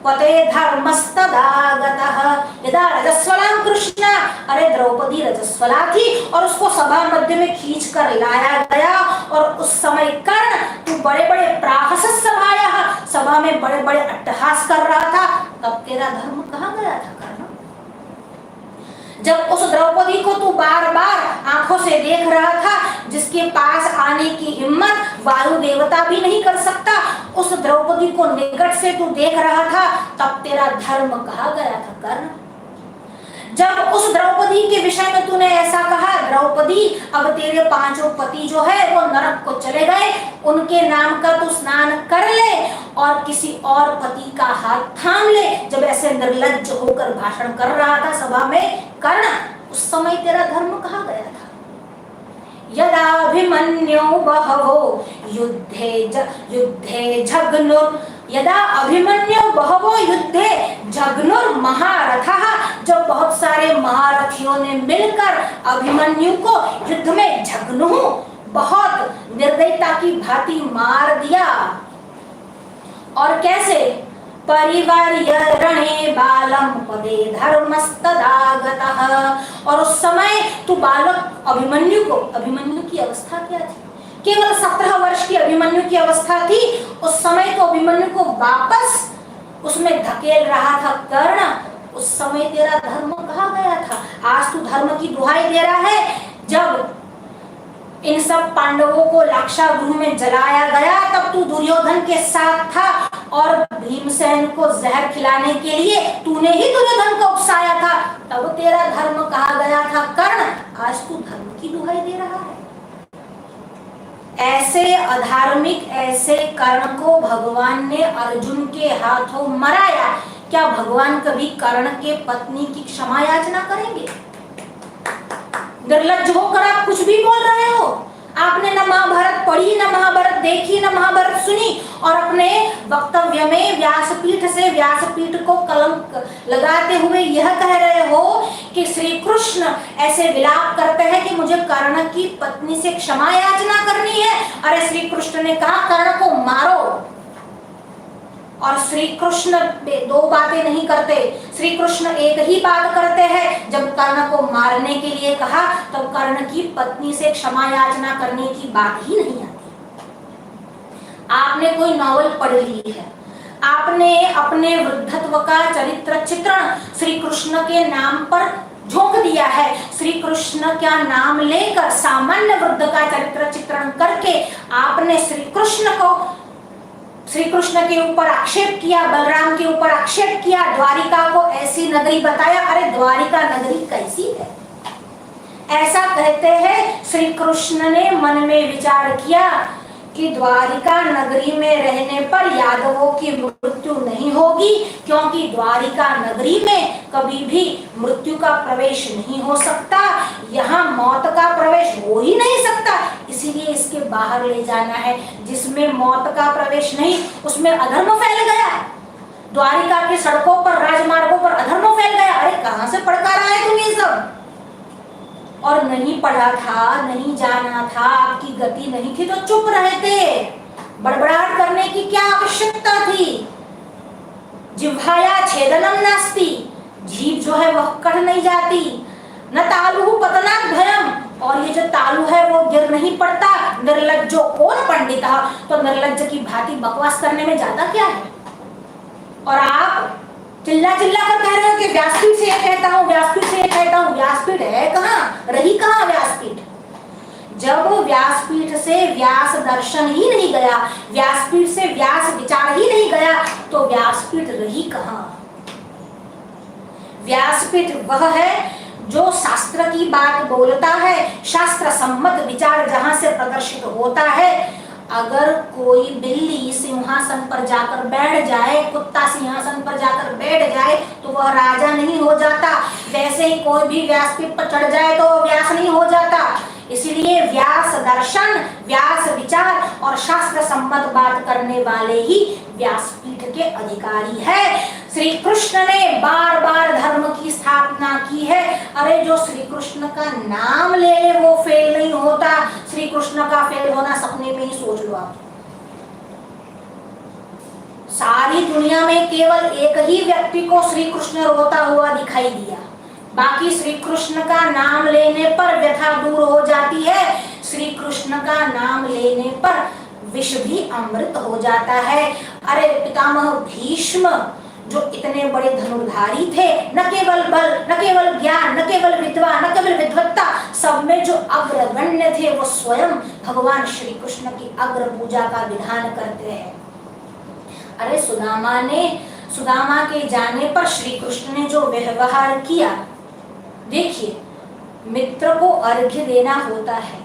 पते धर्मस्तदागतः। यदा रजस्वलम कृष्ण, अरे द्रौपदी रजस्वला थी और उसको सभा मध्य में खींच कर लाया गया और उस समय कर्ण तू बड़े बड़े प्राहस सभाया, सभा में बड़े बड़े अट्टहास कर रहा था, तब तेरा धर्म कहाँ गया था कर्ण? जब उस द्रौपदी को तू बार बार आंखों से देख रहा था जिसके पास आने की हिम्मत वायु देवता भी नहीं कर सकता, उस द्रौपदी को निकट से तू देख रहा था, तब तेरा धर्म कहाँ गया था कर्ण? जब उस द्रौपदी के विषय में तूने ऐसा कहा द्रौपदी अब तेरे पांचों पति जो है वो नरक को चले गए, उनके नाम का तू स्नान कर ले और किसी और पति का हाथ थाम ले, जब ऐसे निर्लज्ज होकर भाषण कर रहा था सभा में कर्ण, उस समय तेरा धर्म कहाँ गया था? यदाभिमन्यु बहवो युद्धे झग्नुर, यदा अभिमन्यु बहवो युद्धे झग्नुर महारथः, जब बहुत सारे महारथियों ने मिलकर अभिमन्यु को युद्ध में झग्नु बहुत निर्दयता की भांति मार दिया। और कैसे? परिवार्य रणे बालम पदे धर्मस्तदागतः, और उस समय तू बालक अभिमन्यु की अवस्था क्या थी? केवल 17 वर्ष की अभिमन्यु की अवस्था थी। उस समय तो अभिमन्यु को वापस उसमें धकेल रहा था कर्ण, उस समय तेरा धर्म कहाँ गया था? आज तू धर्म की दुहाई दे रहा है। जब इन सब पांडवों को लाक्षागृह में जलाया गया तब तू दुर्योधन के साथ था और भीमसेन को जहर खिलाने के लिए तूने ही दुर्योधन को उकसाया था, तब तेरा धर्म कहाँ गया था कर्ण? आज तू धर्म की दुहाई दे रहा है। ऐसे अधार्मिक ऐसे कर्ण को भगवान ने अर्जुन के हाथों मराया। क्या भगवान कभी कर्ण के पत्नी की क्षमा याचना करेंगे? निर्लज्ज होकर आप कुछ भी बोल रहे हो। आपने न महाभारत पढ़ी, न महाभारत देखी, न महाभारत सुनी और अपने वक्तव्य में व्यासपीठ को कलंक लगाते हुए यह कह रहे हो कि श्री कृष्ण ऐसे विलाप करते हैं कि मुझे कर्ण की पत्नी से क्षमा याचना करनी है। अरे श्री कृष्ण ने कहा कर्ण को मारो, और श्री कृष्ण दो बातें नहीं करते, श्री कृष्ण एक ही बात करते हैं। जब कर्ण को मारने के लिए कहा तब तो कर्ण की पत्नी से क्षमा याचना करने की बात ही नहीं आती। आपने कोई नॉवल पढ़ ली है, आपने अपने वृद्धत्व का चरित्र चित्रण श्री कृष्ण के नाम पर झोंक दिया है। श्री कृष्ण का नाम लेकर सामान्य वृद्ध का चरित्र चित्रण करके आपने श्री कृष्ण के ऊपर आक्षेप किया, बलराम के ऊपर आक्षेप किया, द्वारिका को ऐसी नगरी बताया। अरे द्वारिका नगरी कैसी है? ऐसा कहते हैं श्री कृष्ण ने मन में विचार किया कि द्वारिका नगरी में रहने पर यादवों की मृत्यु नहीं होगी, क्योंकि द्वारिका नगरी में कभी भी मृत्यु का प्रवेश नहीं हो सकता, यहाँ मौत का प्रवेश हो ही नहीं सकता, इसीलिए इसके बाहर ले जाना है। जिसमें मौत का प्रवेश नहीं उसमें अधर्म फैल गया। द्वारिका की सड़कों पर, राजमार्गों पर अधर्म फैल गया। अरे कहाँ से पढ़ कर आए तुम ये सब? और नहीं पढ़ा था, नहीं जाना था, आपकी गति नहीं थी तो चुप रहते। बड़बड़ाहट करने की क्या आवश्यकता थी? जिह्वाया छेदनम नास्ति, जीभ जो है वह कट नहीं जाती। न तालुहु पतनात् भयम, और ये जो तालु है वो गिर नहीं पड़ता। निर्लज्जो कौन पंडित, तो निर्लज्ज की भांति बकवास करने में ज्यादा क्या है। और आप चिल्ला चिल्ला कर कह रहे हो कि व्यासपीठ से ये कहता हूँ, व्यासपीठ से ये कहता हूँ। व्यासपीठ है कहाँ, रही कहाँ व्यासपीठ। जब व्यासपीठ से व्यास दर्शन ही नहीं गया, व्यासपीठ से व्यास विचार ही नहीं गया, तो व्यासपीठ रही कहाँ। व्यासपीठ वह है जो शास्त्र की बात बोलता है, शास्त्र सम्मत विचार जहां से प्रदर्शित होता है। अगर कोई बिल्ली सिंहासन पर जाकर बैठ जाए, कुत्ता सिंहासन पर जाकर बैठ जाए, तो वह राजा नहीं हो जाता। वैसे ही कोई भी व्यासपीठ पर चढ़ जाए तो व्यास नहीं हो जाता। इसलिए व्यास दर्शन, व्यास विचार और शास्त्र सम्मत बात करने वाले ही व्यासपीठ के अधिकारी है। श्री कृष्ण ने बार बार धर्म की स्थापना की है। अरे जो श्री कृष्ण का नाम ले ले वो फेल नहीं होता। श्री कृष्ण का फेल होना सपने में ही सोच लो आप। सारी दुनिया में केवल एक ही व्यक्ति को श्री कृष्ण रोता हुआ दिखाई दिया, बाकी श्री कृष्ण का नाम लेने पर व्यथा दूर हो जाती है। श्री कृष्ण का नाम लेने पर विष भी अमृत हो जाता है। अरे पितामह भीष्म जो इतने बड़े धनुर्धारी थे, न केवल बल, न केवल ज्ञान, न केवल विद्वा, न केवल विद्वत्ता, सब में जो अग्रगण्य थे वो स्वयं भगवान श्री कृष्ण की अग्र पूजा का विधान करते हैं। अरे सुदामा के जाने पर श्री कृष्ण ने जो व्यवहार किया, देखिए मित्र को अर्घ्य देना होता है,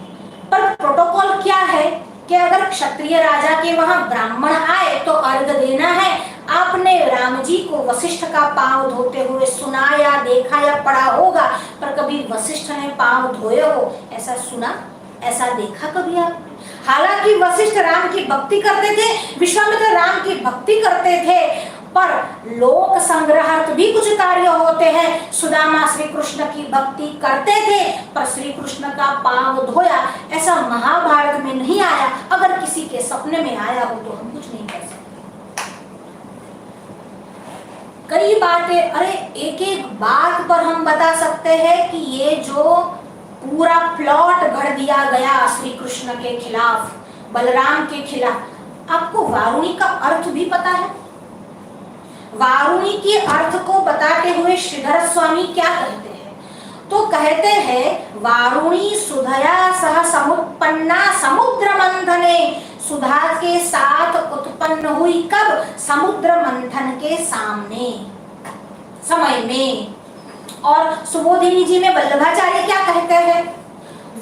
पर प्रोटोकॉल क्या है कि अगर क्षत्रिय राजा के वहां ब्राह्मण आए तो अर्घ्य देना है। आपने राम जी को वशिष्ठ का पांव धोते हुए सुना या देखा या पढ़ा होगा, पर कभी वशिष्ठ ने पांव धोए हो ऐसा सुना, ऐसा देखा कभी आपने? हालांकि वशिष्ठ राम की भक्ति करते थे, विश्वामित्र राम की भक्ति करते थे, पर लोक संग्रहार्थ भी कुछ कार्य होते हैं। सुदामा श्री कृष्ण की भक्ति करते थे, पर श्री कृष्ण का पांव धोया ऐसा महाभारत में नहीं आया। अगर किसी के सपने में आया हो तो हम कुछ नहीं कर सकते। कई बातें, अरे एक एक बात पर हम बता सकते हैं कि ये जो पूरा प्लॉट गढ़ दिया गया श्री कृष्ण के खिलाफ, बलराम के खिलाफ, आपको वारुणी का अर्थ भी पता है? वारुणी के अर्थ को बताते हुए श्रीधर स्वामी क्या कहते हैं? तो कहते हैं वारुणी सुधया सह समुत्पन्ना समुद्र मंथने। सुधा के साथ उत्पन्न हुई कब? समुद्र मंथन के सामने समय में। और सुबोधिनी जी में वल्लभाचार्य क्या कहते हैं?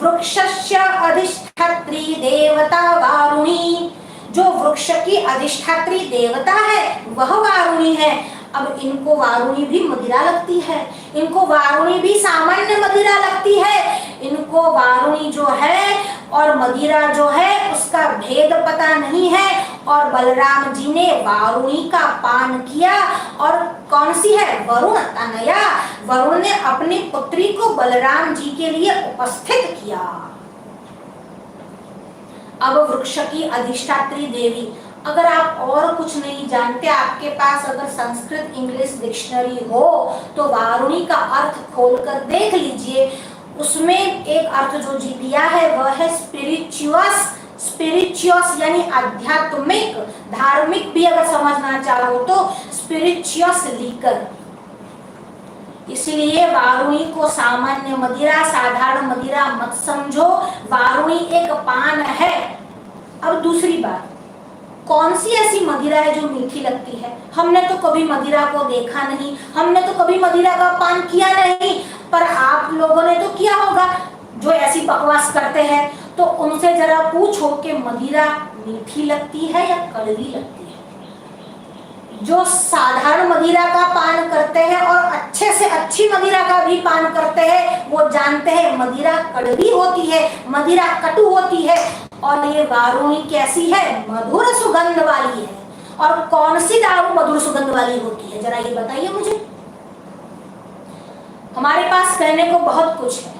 वृक्षस्य अधिष्ठात्री देवता वारुणी। जो वृक्ष की अधिष्ठात्री देवता है वह वारुणी है। अब इनको वारुणी भी मदिरा लगती है, इनको वारुणी भी सामान्य मदिरा लगती है। इनको वारुणी जो है और मदिरा जो है उसका भेद पता नहीं है। और बलराम जी ने वारुणी का पान किया। और कौन सी है? वरुण तनया। वरुण ने अपनी पुत्री को बलराम जी के लिए उपस्थित किया। अब वृक्ष की अधिष्ठात्री देवी, अगर आप और कुछ नहीं जानते, आपके पास अगर संस्कृत इंग्लिश डिक्शनरी हो तो वारुणी का अर्थ खोलकर देख लीजिए। उसमें एक अर्थ जो जी दिया है वह है स्पिरिचुअस। स्पिरिचुअस यानी आध्यात्मिक, धार्मिक भी अगर समझना चाहो तो स्पिरिचुअस लिकर। इसलिए वारुणी को सामान्य मदिरा, साधारण मदिरा मत समझो। वारुणी एक पान है। अब दूसरी बात, कौन सी ऐसी मदिरा है जो मीठी लगती है? हमने तो कभी मदिरा को देखा नहीं, हमने तो कभी मदिरा का पान किया नहीं, पर आप लोगों ने तो किया होगा जो ऐसी बकवास करते हैं। तो उनसे जरा पूछो कि मदिरा मीठी लगती है या कड़वी लगती है? जो साधारण मदिरा का पान करते हैं और अच्छे से अच्छी मदिरा का भी पान करते हैं वो जानते हैं मदिरा कड़वी होती है, मदिरा कटु होती है। और ये वारुणी कैसी है? मधुर सुगंध वाली है। और कौन सी दारू मधुर सुगंध वाली होती है, जरा ये बताइए मुझे। हमारे पास कहने को बहुत कुछ है।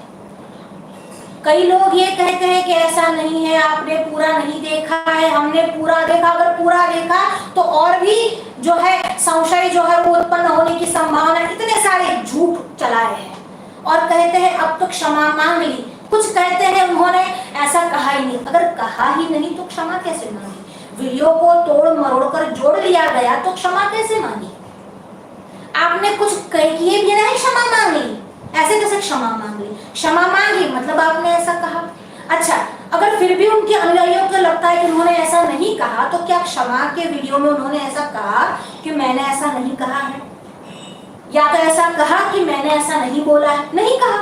कई लोग ये कहते हैं कि ऐसा नहीं है, आपने पूरा नहीं देखा है, हमने पूरा देखा। अगर पूरा देखा तो और भी जो है संशय जो है वो उत्पन्न होने की संभावना। इतने सारे झूठ चलाए हैं और कहते हैं अब तो क्षमा मांग ली। कुछ कहते हैं उन्होंने ऐसा कहा ही नहीं, अगर कहा ही नहीं तो क्षमा कैसे मांगी? वीडियो को तोड़ मरोड़ कर जोड़ लिया गया तो क्षमा कैसे मांगी? आपने कुछ किए भी नहीं, क्षमा मांग ली, ऐसे कैसे क्षमा मांग ली? क्षमा मांगी मतलब आपने ऐसा कहा। अच्छा, अगर फिर भी उनके अनुयायियों को लगता है कि उन्होंने ऐसा नहीं कहा, तो क्या क्षमा के वीडियो में उन्होंने ऐसा कहा कि मैंने ऐसा नहीं कहा है, या तो ऐसा कहा कि मैंने ऐसा नहीं बोला है? नहीं कहा।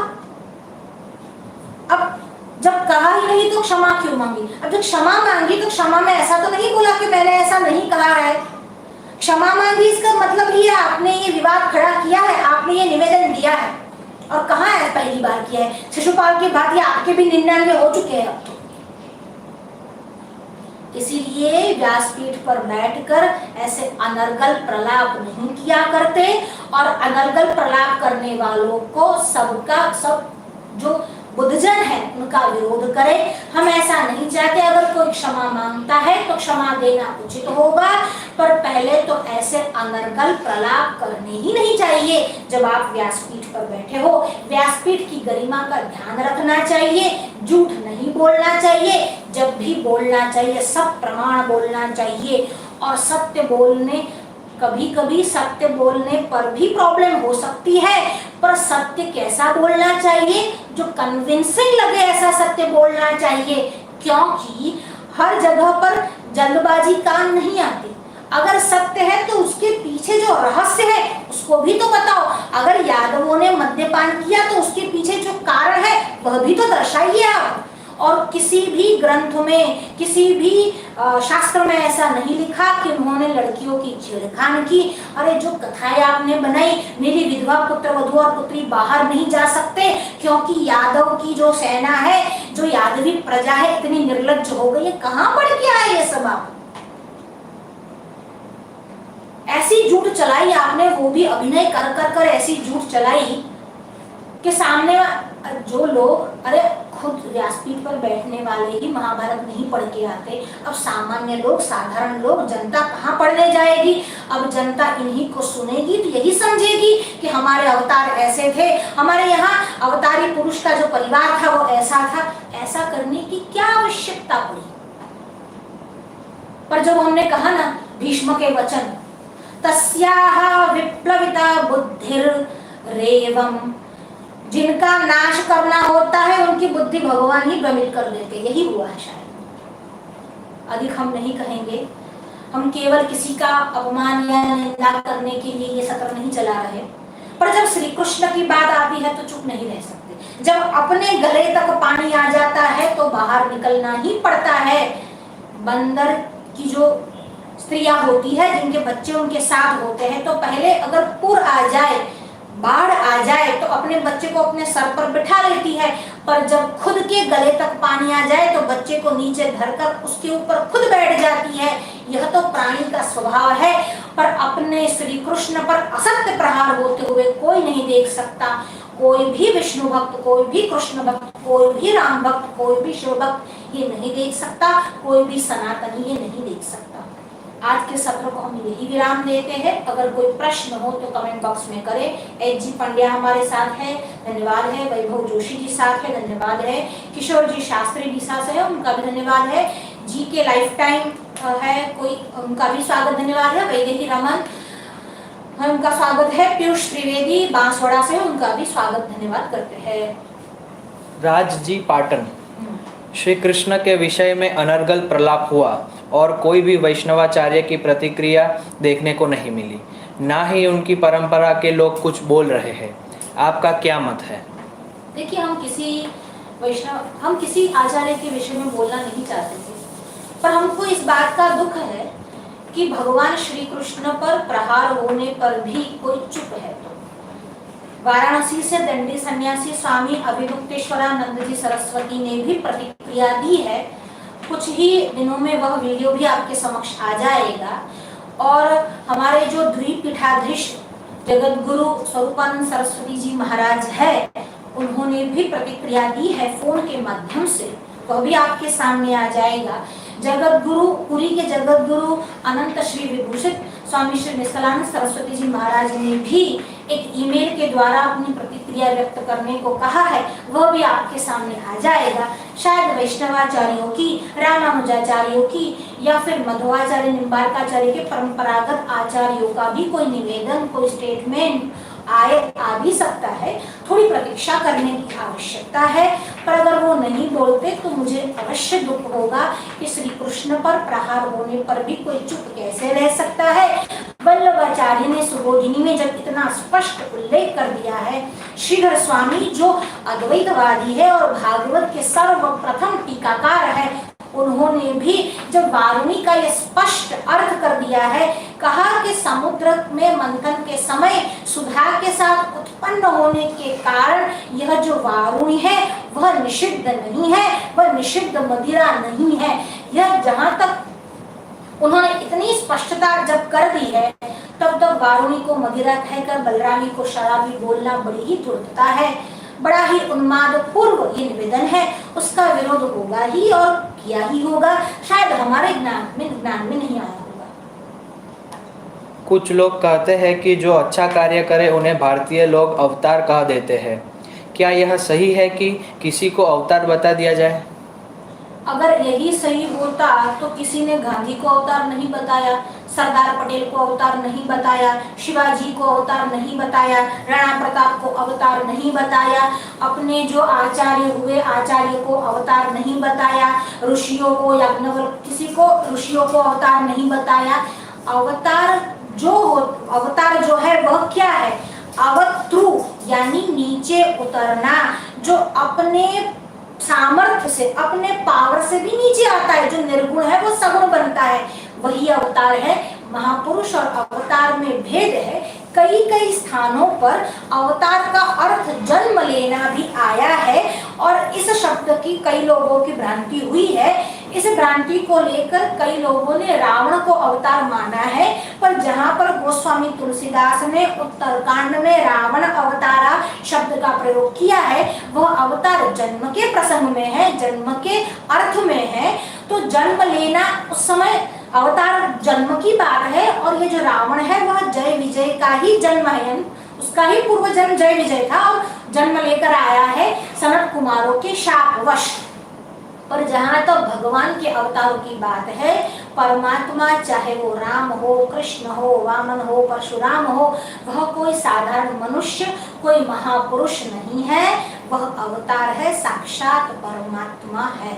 अब जब कहा ही नहीं तो क्षमा क्यों मांगी? अब जब क्षमा मांगी तो क्षमा में ऐसा तो नहीं बोला कि मैंने ऐसा नहीं कहा है। क्षमा मांगी इसका मतलब ही है आपने ये विवाद खड़ा किया है, आपने ये निवेदन दिया है, और कहाँ है पहली बार किया है? शिशुपाल के बाद ये आपके भी 99 हो चुके हैं अब तो। इसीलिए व्यासपीठ पर बैठकर ऐसे अनर्गल प्रलाप नहीं किया करते, और अनर्गल प्रलाप करने वालों को सबका सब जो बुद्धजन है उनका विरोध करे। हम ऐसा नहीं चाहते। अगर कोई क्षमा मांगता है तो क्षमा देना उचित होगा, पर पहले तो ऐसे अनर्गल प्रलाप करने ही नहीं चाहिए जब आप व्यासपीठ पर बैठे हो। व्यासपीठ की गरिमा का ध्यान रखना चाहिए, झूठ नहीं बोलना चाहिए, जब भी बोलना चाहिए सब प्रमाण बोलना चाहिए। और सत्य बोलने, कभी कभी सत्य बोलने पर भी प्रॉब्लम हो सकती है, पर सत्य कैसा बोलना चाहिए? जो कन्विंसिंग लगे ऐसा सत्य बोलना चाहिए, क्योंकि हर जगह पर जल्दबाजी काम नहीं आती। अगर सत्य है तो उसके पीछे जो रहस्य है उसको भी तो बताओ। अगर यादवों ने मद्यपान किया तो उसके पीछे जो कारण है वह भी तो दर्शाइए आप। और किसी भी ग्रंथ में, किसी भी शास्त्र में ऐसा नहीं लिखा कि उन्होंने लड़कियों की छेड़खानी की। अरे जो कथाएं आपने बनाई, मेरी विधवा पुत्र, वधू और पुत्री बाहर नहीं जा सकते क्योंकि यादव की जो सेना है, जो यादवी प्रजा है, इतनी निर्लज्ज हो गई है। कहाँ पढ़ के आए ये सब आप? ऐसी झूठ चलाई आपने, वो भी अभिनय कर कर कर ऐसी झूठ चलाई कि सामने जो लोग, अरे खुद व्यासपीठ पर बैठने वाले ही महाभारत नहीं पढ़ के आते, अब सामान्य लोग, साधारण लोग, जनता कहाँ पढ़ने जाएगी? अब जनता इन्हीं को सुनेगी तो यही समझेगी कि हमारे अवतार ऐसे थे, हमारे यहाँ अवतारी पुरुष का जो परिवार था वो ऐसा था। ऐसा करने की क्या आवश्यकता पड़ी? पर जब हमने कहा ना भीष्म के वचन, तस्याहा विप्लविता बुद्धिर रेवम, जिनका नाश करना होता है उनकी बुद्धि भगवान ही भ्रमित कर देते, यही हुआ है शायद। अधिक हम नहीं कहेंगे, हम केवल किसी का अपमान या निंदा करने के लिए ये सत्र नहीं चला रहे, पर जब श्री कृष्ण की बात आती है तो चुप नहीं रह सकते। जब अपने गले तक पानी आ जाता है तो बाहर निकलना ही पड़ता है। बंदर की जो स्त्रियां होती है, जिनके बच्चे उनके साथ होते हैं, तो पहले अगर पुर आ जाए, बाढ़ आ जाए तो अपने बच्चे को अपने सर पर बिठा लेती है, पर जब खुद के गले तक पानी आ जाए तो बच्चे को नीचे धरकर उसके ऊपर खुद बैठ जाती है। यह तो प्राणी का स्वभाव है, पर अपने श्री कृष्ण पर असत्य प्रहार होते हुए कोई नहीं देख सकता। कोई भी विष्णु भक्त, कोई भी कृष्ण भक्त, कोई भी राम भक्त, कोई भी शिव भक्त ये नहीं देख सकता, कोई भी सनातनी ये नहीं देख सकता। आज के सत्र को हम यही विराम देते हैं। अगर कोई प्रश्न हो तो कमेंट बॉक्स में करें। एच जी पंड्या हमारे साथ है, धन्यवाद है। वैभव जोशी जी साथ है, धन्यवाद है। किशोर जी शास्त्री जी साथ है, उनका भी धन्यवाद है। जी के लाइफ टाइम है कोई, उनका भी स्वागत, धन्यवाद है। वैदेही रमन, उनका स्वागत है। पीयूष त्रिवेदी बांसवाड़ा से, उनका भी स्वागत, धन्यवाद करते हैं। राज जी पाटन, श्री कृष्ण के विषय में अनर्गल प्रलाप हुआ और कोई भी वैष्णवाचार्य की प्रतिक्रिया देखने को नहीं मिली, ना ही उनकी परंपरा के लोग कुछ बोल रहे हैं। आपका क्या मत है? देखिए, हम किसी आचार्य के विषय में बोलना नहीं चाहते थे, पर हमको इस बात का दुख है कि भगवान श्री कृष्ण पर प्रहार होने पर भी कोई चुप है। तो वाराणसी से दंडी सन्यासी स्वामी अभिमुक्तेश्वरानंद जी सरस्वती ने भी प्रतिक्रिया दी है। कुछ ही दिनों में वह वीडियो भी आपके समक्ष आ जाएगा। और हमारे जो द्विपीठाधीश जगत गुरु स्वरूपानंद सरस्वती जी महाराज है, उन्होंने भी प्रतिक्रिया दी है फोन के माध्यम से, वह भी आपके सामने आ जाएगा। जगत गुरु, पुरी के जगत गुरु अनंत श्री विभूषित स्वामी श्री निष्कलानंद सरस्वती जी महाराज ने भी एक ईमेल के द्वारा अपनी प्रतिक्रिया व्यक्त करने को कहा है, वह भी आपके सामने आ जाएगा। शायद वैष्णवाचार्यों की, रामानुजाचार्यों की या फिर मध्वाचार्य निम्बार्काचार्य के परंपरागत आचार्यों का भी कोई निवेदन, कोई स्टेटमेंट आ भी सकता है। थोड़ी प्रतीक्षा करने की आवश्यकता है, पर अगर वो नहीं बोलते तो मुझे अवश्य दुख होगा कि श्री कृष्ण पर प्रहार होने पर भी कोई चुप कैसे रह सकता है। वल्लभाचार्य ने सुबोधिनी में जब इतना स्पष्ट उल्लेख कर दिया है, श्रीधर स्वामी जो अद्वैतवादी है और भागवत के सर्वप्रथम टीकाकार है, उन्होंने भी जब वारुणी का यह स्पष्ट अर्थ कर दिया है, कहा कि समुद्र में मंथन के समय सुधा के साथ उत्पन्न होने के कारण यह जो वारुणी है वह निषिद्ध नहीं है, वह निषिद्ध मदिरा नहीं है। यह जहां तक उन्होंने इतनी स्पष्टता जब कर दी है, तब तक वारुणी को मदिरा कहकर बलरामी को शराबी बोलना बड़ी ही दुर्दता है, बड़ा ही उन्माद पूर्व ये निवेदन है। उसका विरोध होगा ही और किया ही होगा, शायद हमारे ज्ञान में नहीं आया होगा। कुछ लोग कहते हैं कि जो अच्छा कार्य करे उन्हें भारतीय लोग अवतार कह देते हैं। क्या यह सही है कि किसी को अवतार बता दिया जाए? अगर यही सही होता तो किसी ने गांधी को अवतार नहीं बताया, सरदार पटेल को अवतार नहीं बताया, शिवाजी को अवतार नहीं बताया, राणा प्रताप को अवतार नहीं बताया, अपने जो आचार्य हुए आचार्य को अवतार नहीं बताया, ऋषियों को याज्ञवल्क्य किसी को ऋषियों को अवतार नहीं बताया। अवतार जो है वह क्या है? अवतृ यानी नीचे उतरना, जो अपने सामर्थ्य से, अपने पावर से भी नीचे आता है, जो निर्गुण है वो सगुण बनता है, वही अवतार है। महापुरुष और अवतार में भेद है। कई स्थानों पर अवतार का अर्थ जन्म लेना भी आया है और इस शब्द की कई लोगों की भ्रांति हुई है। इस भ्रांति को लेकर कई लोगों ने रावण को अवतार माना है, पर जहां पर गोस्वामी तुलसीदास ने उत्तरकांड में रावण अवतारा शब्द का प्रयोग किया है, वह अवतार जन्म के प्रसंग में है, जन्म के अर्थ में है। तो जन्म लेना उस समय अवतार जन्म की बात है, और ये जो रावण है वह जय विजय का ही जन्म है, उसका ही पूर्व जन्म जय विजय था और जन्म लेकर आया है सनत कुमारों के शापवश। पर जहां तक भगवान के अवतारों की बात है, परमात्मा चाहे वो राम हो, कृष्ण हो, वामन हो, परशुराम हो, वह कोई साधारण मनुष्य, कोई महापुरुष नहीं है, वह अवतार है, साक्षात परमात्मा है।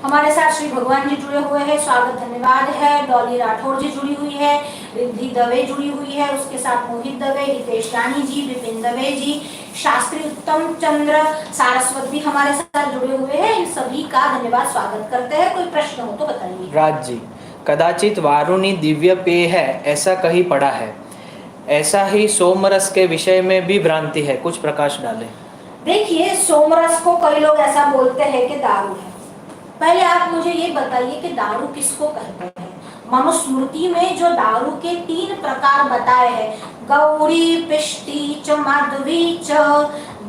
हमारे साथ श्री भगवान जी जुड़े हुए हैं, स्वागत धन्यवाद है। डॉली राठौर जी जुड़ी हुई है, रिद्धि दवे जुड़ी हुई है, उसके साथ मोहित दवे, हितेश रानी जी, विपिन दवे जी, शास्त्री उत्तम चंद्र, सारस्वत भी हमारे साथ जुड़े हुए हैं। इन सभी का धन्यवाद, स्वागत करते हैं। कोई प्रश्न हो तो बताइए। राज जी, कदाचित वारुणी दिव्य पेय है ऐसा कहीं पढ़ा है, ऐसा ही सोमरस के विषय में भी भ्रांति है, कुछ प्रकाश डालें। देखिए, सोमरस को कई लोग ऐसा बोलते हैं कि दारू है। पहले आप मुझे ये बताइए कि दारू किसको कहते हैं? मनुस्मृति में जो दारू के 3 प्रकार बताए हैं, गौड़ी, पिष्टी च माधवी च,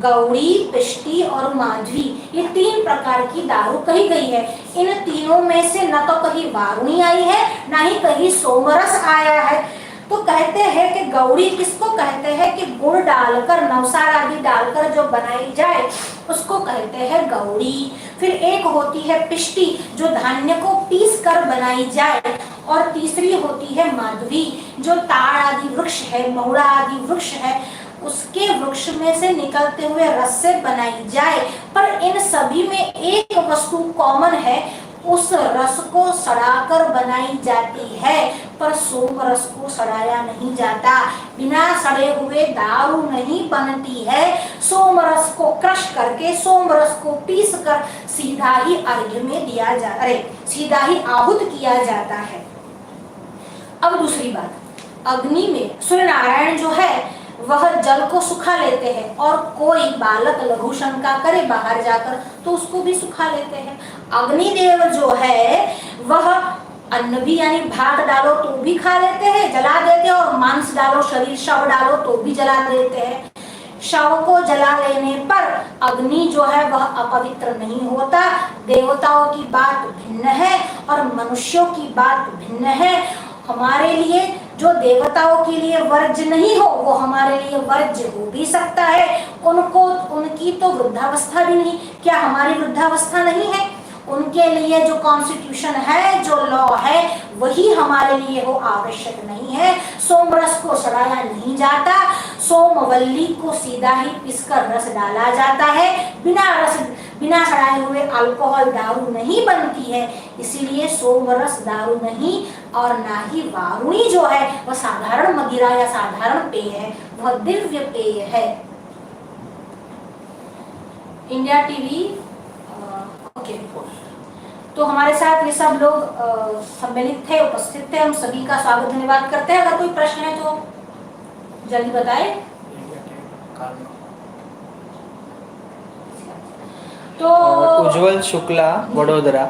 गौड़ी, पिष्टी और माधवी, ये 3 प्रकार की दारू कही गई है। इन तीनों में से न तो कहीं वारुणी आई है, न ही कहीं सोमरस आया है। तो कहते हैं कि गौड़ी किसको कहते हैं कि गुड़ डालकर, नवसार आदि डालकर जो बनाई जाए उसको कहते हैं गौड़ी। फिर एक होती है पिष्टी, जो धान्य को पीस कर बनाई जाए, और तीसरी होती है माधवी, जो ताड़ आदि वृक्ष है, महुआ आदि वृक्ष है, उसके वृक्ष में से निकलते हुए रस से बनाई जाए। पर इन सभी में एक वस्तु कॉमन है, उस रस को सड़ाकर बनाई जाती है, पर सोम रस को सड़ाया नहीं जाता। बिना सड़े हुए दारू नहीं बनती है। सोम रस को क्रश करके, सोम रस को पीस कर सीधा ही अर्घ्य में दिया जाता है, सीधा ही आहूत किया जाता है। अब दूसरी बात, अग्नि में सूर्य नारायण जो है वह जल को सुखा लेते हैं, और कोई बालक लघु शंका करे बाहर जाकर तो उसको भी सुखा लेते हैं। अग्निदेव जो है वह अन्न भी यानी भात डालो तो भी खा लेते हैं, जला देते हैं, और मांस डालो, शरीर शव डालो तो भी जला देते हैं। शव को जला लेने पर अग्नि जो है वह अपवित्र नहीं होता। देवताओं की बात भिन्न है और मनुष्यों की बात भिन्न है। हमारे लिए जो देवताओं के लिए वर्ज्य नहीं हो वो हमारे लिए वर्ज्य हो भी सकता है। उनको उनकी तो वृद्धावस्था भी नहीं, क्या हमारी वृद्धावस्था नहीं है? उनके लिए जो कॉन्स्टिट्यूशन है, जो लॉ है, वही हमारे लिए वो आवश्यक नहीं है। सोमरस को सड़ाया नहीं जाता, सोमवल्ली को सीधा ही पिसकर रस डाला जाता है। बिना सड़ाए हुए अल्कोहल दारू नहीं बनती है, इसीलिए सोमरस दारू नहीं और ना ही वारुणी जो है वह साधारण मदिरा या साधारण पेय है, वह दिव्य पेय है। India TV okay. तो हमारे साथ ये सब लोग सम्मिलित थे, उपस्थित थे, हम सभी का स्वागत धन्यवाद करते हैं। अगर कोई प्रश्न है तो जल्दी बताएं। तो ઉજ્જવલ શુક્લા વડોદરા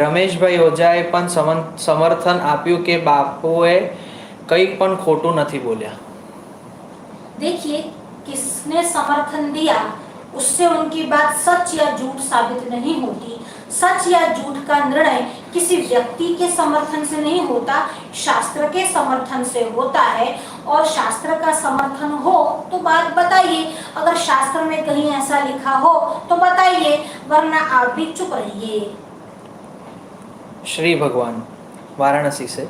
રમેશભાઈ ઓઝાએ પણ સમર્થન આપ્યું કે બાપુએ કંઈ પણ ખોટું નથી બોલ્યા। देखिए, किसने समर्थन दिया उससे उनकी बात सच या झूठ साबित नहीं होती। सच या झूठ का निर्णय किसी व्यक्ति के समर्थन से नहीं होता, शास्त्र के समर्थन से होता है। और शास्त्र का समर्थन हो तो बात बताइए, अगर शास्त्र में कहीं ऐसा लिखा हो तो बताइए, वरना आप भी चुप रहिए। श्री भगवान वाराणसी से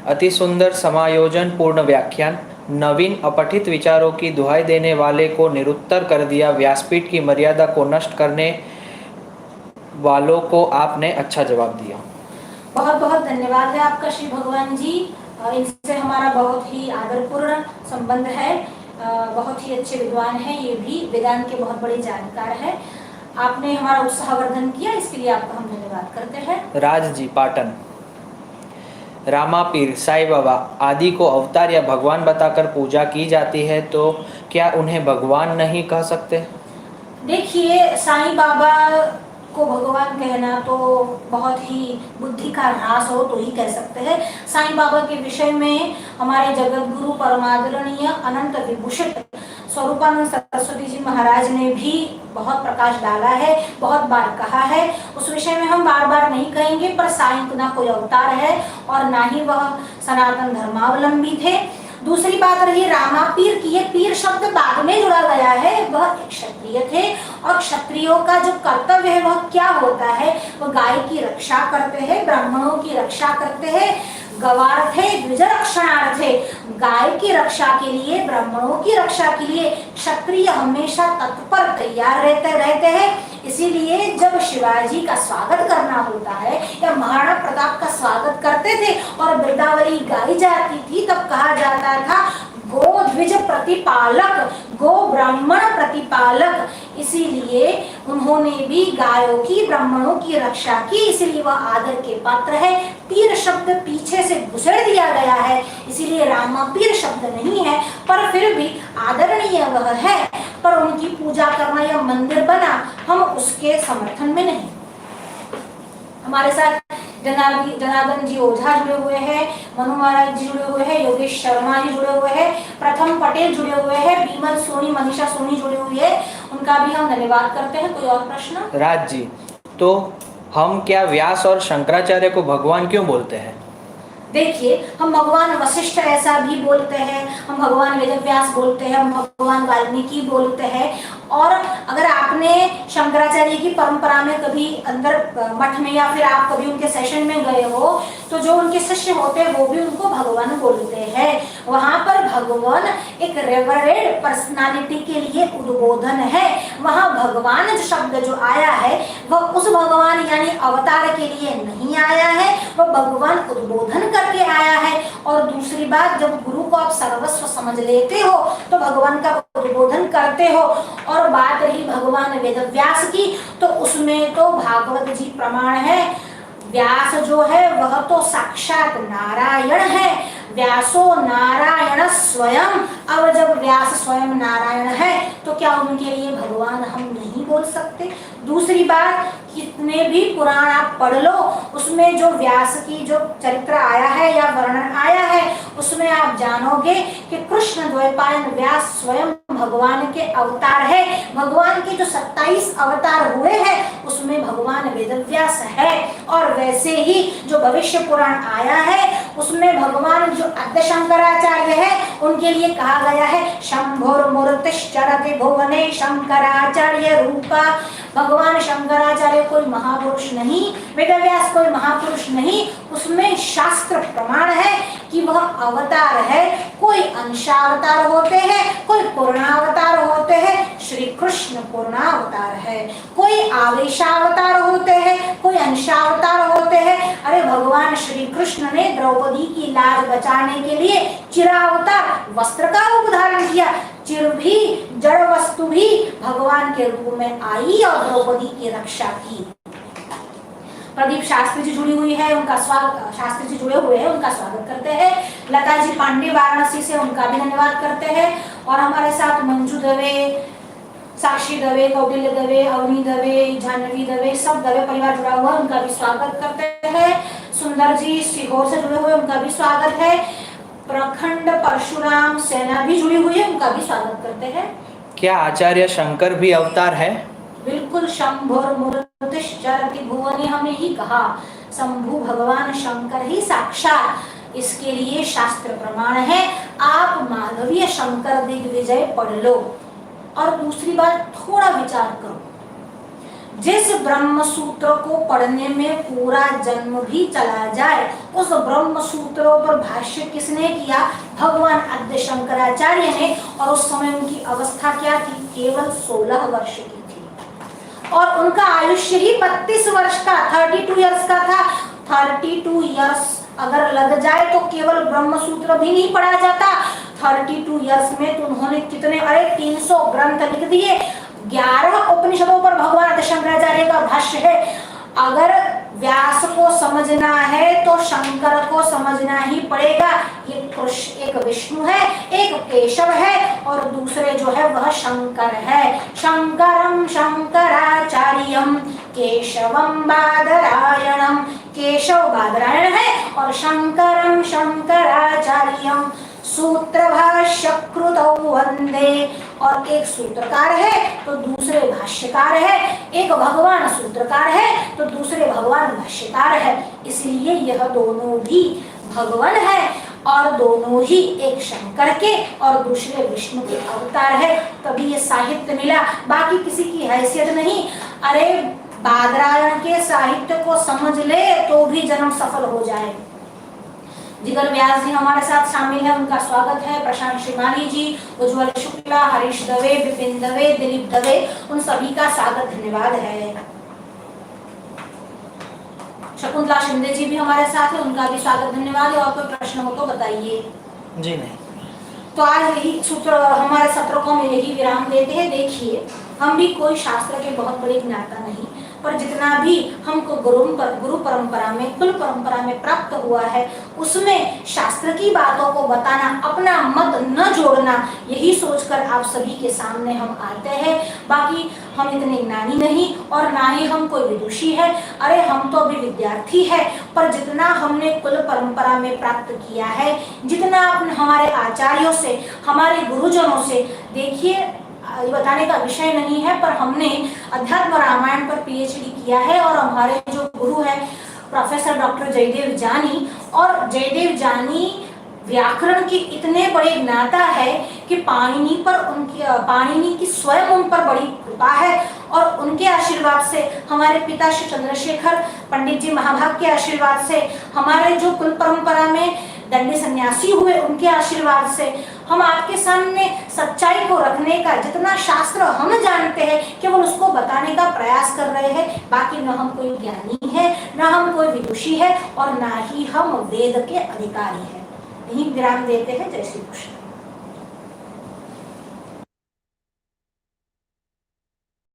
अति सुंदर समायोजन पूर्ण व्याख्यान, नवीन अपठित विचारों की दुहाई देने वाले को निरुत्तर कर दिया। व्यासपीठ की मर्यादा को नष्ट करने वालों को आपने अच्छा जवाब दिया। बहुत बहुत धन्यवाद है आपका श्री भगवान जी। इनसे हमारा बहुत ही आदरपूर्ण संबंध है। बहुत ही अच्छे विद्वान हैं, ये भी वेदांत के बहुत बड़े जानकार हैं। आपने हमारा उत्साहवर्धन किया, इसके लिए आपका हम धन्यवाद करते हैं। राज जी पाटन, रामापीर साईं बाबा आदि को अवतार या भगवान बताकर पूजा की जाती है, तो क्या उन्हें भगवान नहीं कह सकते? देखिए, साईं बाबा को भगवान कहना तो बहुत ही बुद्धि का ह्रास हो तो ही कह सकते हैं। साईं बाबा के विषय में हमारे जगत गुरु परमादरणीय अनंत विभूषित स्वरूपानंद सरस्वती जी महाराज ने भी बहुत प्रकाश डाला है, बहुत बार कहा है। उस विषय में हम बार बार नहीं कहेंगे, पर साईं ना कोई अवतार है और ना ही वह सनातन धर्मावलंबी थे। दूसरी बात रही रामापीर की, ये पीर शब्द बाद में जुड़ा गया है। वह क्षत्रिय थे और क्षत्रियों का जो कर्तव्य है वह क्या होता है? वह गाय की रक्षा करते हैं, ब्राह्मणों की रक्षा करते हैं, गवार्थे द्विजरक्षणार्थे, गाय की रक्षा के लिए, ब्राह्मणों की रक्षा के लिए क्षत्रिय हमेशा तत्पर तैयार रहते हैं। इसीलिए जब शिवाजी का स्वागत करना होता है या महाराणा प्रताप का स्वागत करते थे और बिरदावली गाई जाती थी, तब कहा जाता था गो द्विज प्रतिपालक, गो ब्राह्मण प्रतिपालक। इसीलिए उन्होंने भी गायों की, ब्राह्मणों की रक्षा की, इसीलिए वह आदर के पात्र है। पीर शब्द पीछे से घुसेड़ दिया गया है, इसीलिए रामा पीर शब्द नहीं है, पर फिर भी आदरणीय वह है। पर उनकी पूजा करना या मंदिर बना, हम उसके समर्थन में नहीं। हमारे साथ जनार्दन जी ओझा जुड़े हुए हैं, मनु महाराज जी जुड़े हुए हैं, योगेश शर्मा जी जुड़े हुए हैं, प्रथम पटेल जुड़े हुए हैं, बीमल सोनी, मनीषा सोनी जुड़ी हुई है, उनका भी हम धन्यवाद करते हैं। कोई और प्रश्न? राज जी, तो हम क्या व्यास और शंकराचार्य को भगवान क्यों बोलते हैं? देखिए, हम भगवान वशिष्ठ ऐसा भी बोलते हैं, हम भगवान वेदव्यास बोलते हैं, हम भगवान वाल्मीकि बोलते हैं। और अगर आपने शंकराचार्य की परंपरा में कभी अंदर मठ में या फिर आप कभी उनके सेशन में गए हो, तो जो उनके शिष्य होते हैं वो भी उनको भगवान बोलते हैं। वहाँ पर भगवान एक रेवरेंड पर्सनालिटी के लिए उद्बोधन है। वहाँ भगवान शब्द जो आया है वह उस भगवान यानी अवतार के लिए नहीं आया है, वह भगवान उद्बोधन करके आया है। और दूसरी बात, जब गुरु को आप सर्वस्व समझ लेते हो तो भगवान का उद्बोधन करते हो। और बात रही भगवान वेदव्यास की, तो उसमें तो भागवत जी प्रमाण है। व्यास जो है वह तो साक्षात नारायण है, व्यासो नारायण स्वयं। अब जब व्यास स्वयं नारायण है तो क्या उनके लिए भगवान हम नहीं बोल सकते? दूसरी बात, कितने भी पुराण आप पढ़ लो, उसमें जो व्यास की जो चरित्र आया है या वर्णन आया है उसमें आप जानोगे कि कृष्ण द्वैपायन व्यास स्वयं भगवान के अवतार है। भगवान के जो 27 अवतार हुए हैं उसमें भगवान वेदव्यास है। और वैसे ही जो भविष्य पुराण आया है उसमें भगवान जो आद्य शंकराचार्य है उनके लिए कहा गया है शंभुर्मूर्तिश्चरति भुवने शंकराचार्य रूपा। भगवान शंकराचार्य कोई महापुरुष नहीं, वेदव्यास कोई महापुरुष नहीं, उसमें शास्त्र प्रमाण है कि वह अवतार है। कोई अंशावतार होते हैं, कोई पूर्णावतार होते हैं। श्री कृष्ण पूर्णावतार है। कोई आवेशावतार होते हैं, कोई अंशावतार होते हैं। अरे भगवान श्री कृष्ण ने द्रौपदी की लाज बचाने के लिए चिरावतार वस्त्र का रूप धारण किया। चिर भी, जड़ वस्तु भी भगवान के रूप में आई और द्रौपदी की रक्षा की। प्रदीप शास्त्री जी जुड़ी हुई है, उनका स्वागत, शास्त्री जी जुड़े हुए हैं, उनका स्वागत करते हैं। लता जी पांडे वाराणसी से, उनका भी धन्यवाद करते हैं। और हमारे साथ मंजू दवे, साक्षी दवे, कौटिल्य दवे, अवनी दवे, जानवी दवे, सब दवे परिवार जुड़ा हुआ है, उनका भी स्वागत करते हैं। सुंदर जी सीहोर से जुड़े हुए, उनका भी स्वागत है। प्रखंड परशुराम सेना भी जुड़ी हुई है, उनका भी स्वागत करते हैं। क्या आचार्य शंकर भी अवतार है? बिल्कुल, शंभुर्मूर्तिश्चरति भुवने हमने ही कहा, शंभु भगवान शंकर ही साक्षात, इसके लिए शास्त्र प्रमाण है। आप माधवीय शंकर दिग्विजय पढ़ लो। और दूसरी बात, थोड़ा विचार करो, जिस ब्रह्म सूत्र को पढ़ने में पूरा जन्म भी चला जाए, उस ब्रह्म सूत्रों पर भाष्य किसने किया? भगवान आद्य शंकराचार्य ने। और उस समय उनकी अवस्था क्या थी? केवल 16 वर्ष की थी। और उनका आयुष्य ही 32 वर्ष का, 32 इयर्स का था। 32 इयर्स अगर लग जाए तो केवल ब्रह्म सूत्र भी नहीं पढ़ा जाता। 32 इयर्स में तो उन्होंने कितने, अरे 300 ग्रंथ लिख दिए। 11 उपनिषदों पर भगवान आद्य शंकराचार्य का भाष्य है। अगर व्यास को समझना है तो शंकर को समझना ही पड़ेगा। ये कृष्ण एक विष्णु है, एक केशव है और दूसरे जो है वह शंकर है। शंकरम शंकराचार्यम केशवम बादरायणम। केशव बादरायण है और शंकरम शंकराचार्यम सूत्र भाष्य कृतौ वंदे। और एक सूत्रकार है तो दूसरे भाष्यकार है, एक भगवान सूत्रकार है तो दूसरे भगवान भाष्यकार है। इसलिए यह दोनों भी भगवान है और दोनों ही एक शंकर के और दूसरे विष्णु के अवतार है। तभी ये साहित्य मिला, बाकी किसी की हैसियत नहीं। अरे बादरायण के साहित्य को समझ ले तो भी जन्म सफल हो जाए। जिगर व्यास जी हमारे साथ शामिल है, उनका स्वागत है। प्रशांत श्रीमाली जी, उज्ज्वल शुक्ला, हरीश दवे, विपिन दवे, दिलीप दवे, उन सभी का स्वागत धन्यवाद है। शकुंतला शिंदे जी भी हमारे साथ है, उनका भी स्वागत धन्यवाद है। और कोई प्रश्न हो तो बताइए। जी नहीं। तो आज यही सूत्र, हमारे सत्र को हम यही विराम देते हैं। देखिए, हम भी कोई शास्त्र के बहुत बड़े ज्ञाता नहीं, पर जितना भी हमको गुरु परंपरा में, कुल परंपरा में प्राप्त हुआ है, उसमें शास्त्र की बातों को बताना, अपना मत न जोड़ना, यही सोचकर आप सभी के सामने हम आते हैं। बाकी हम इतने ज्ञानी नहीं और ना ही हम कोई विदुषी है। अरे हम तो अभी विद्यार्थी है, पर जितना हमने कुल परंपरा में प्राप्त किया है, जितना हमारे आचार्यों से, हमारे गुरुजनों से, देखिए ये बताने का विषय नहीं है, पर हमने अध्यात्म रामायण पर पीएचडी किया है। और हमारे जो गुरु है प्रोफेसर डॉक्टर जयदेव जानी, और जयदेव जानी व्याकरण के इतने बड़े ज्ञाता है कि पाणिनि की स्वयं उन पर बड़ी कृपा है। और उनके आशीर्वाद से, हमारे पिता श्री चंद्रशेखर पंडित जी महाभाग के आशीर्वाद से, हमारे जो कुल परंपरा में दंडी सन्यासी हुए उनके आशीर्वाद से, हम आपके सामने सच्चाई को रखने का, जितना शास्त्र हम जानते हैं केवल उसको बताने का प्रयास कर रहे हैं। बाकी न हम कोई ज्ञानी है, न हम कोई विदुषी है और ना ही हम वेद के अधिकारी हैं। यही विराम देते हैं। जय श्री कृष्ण।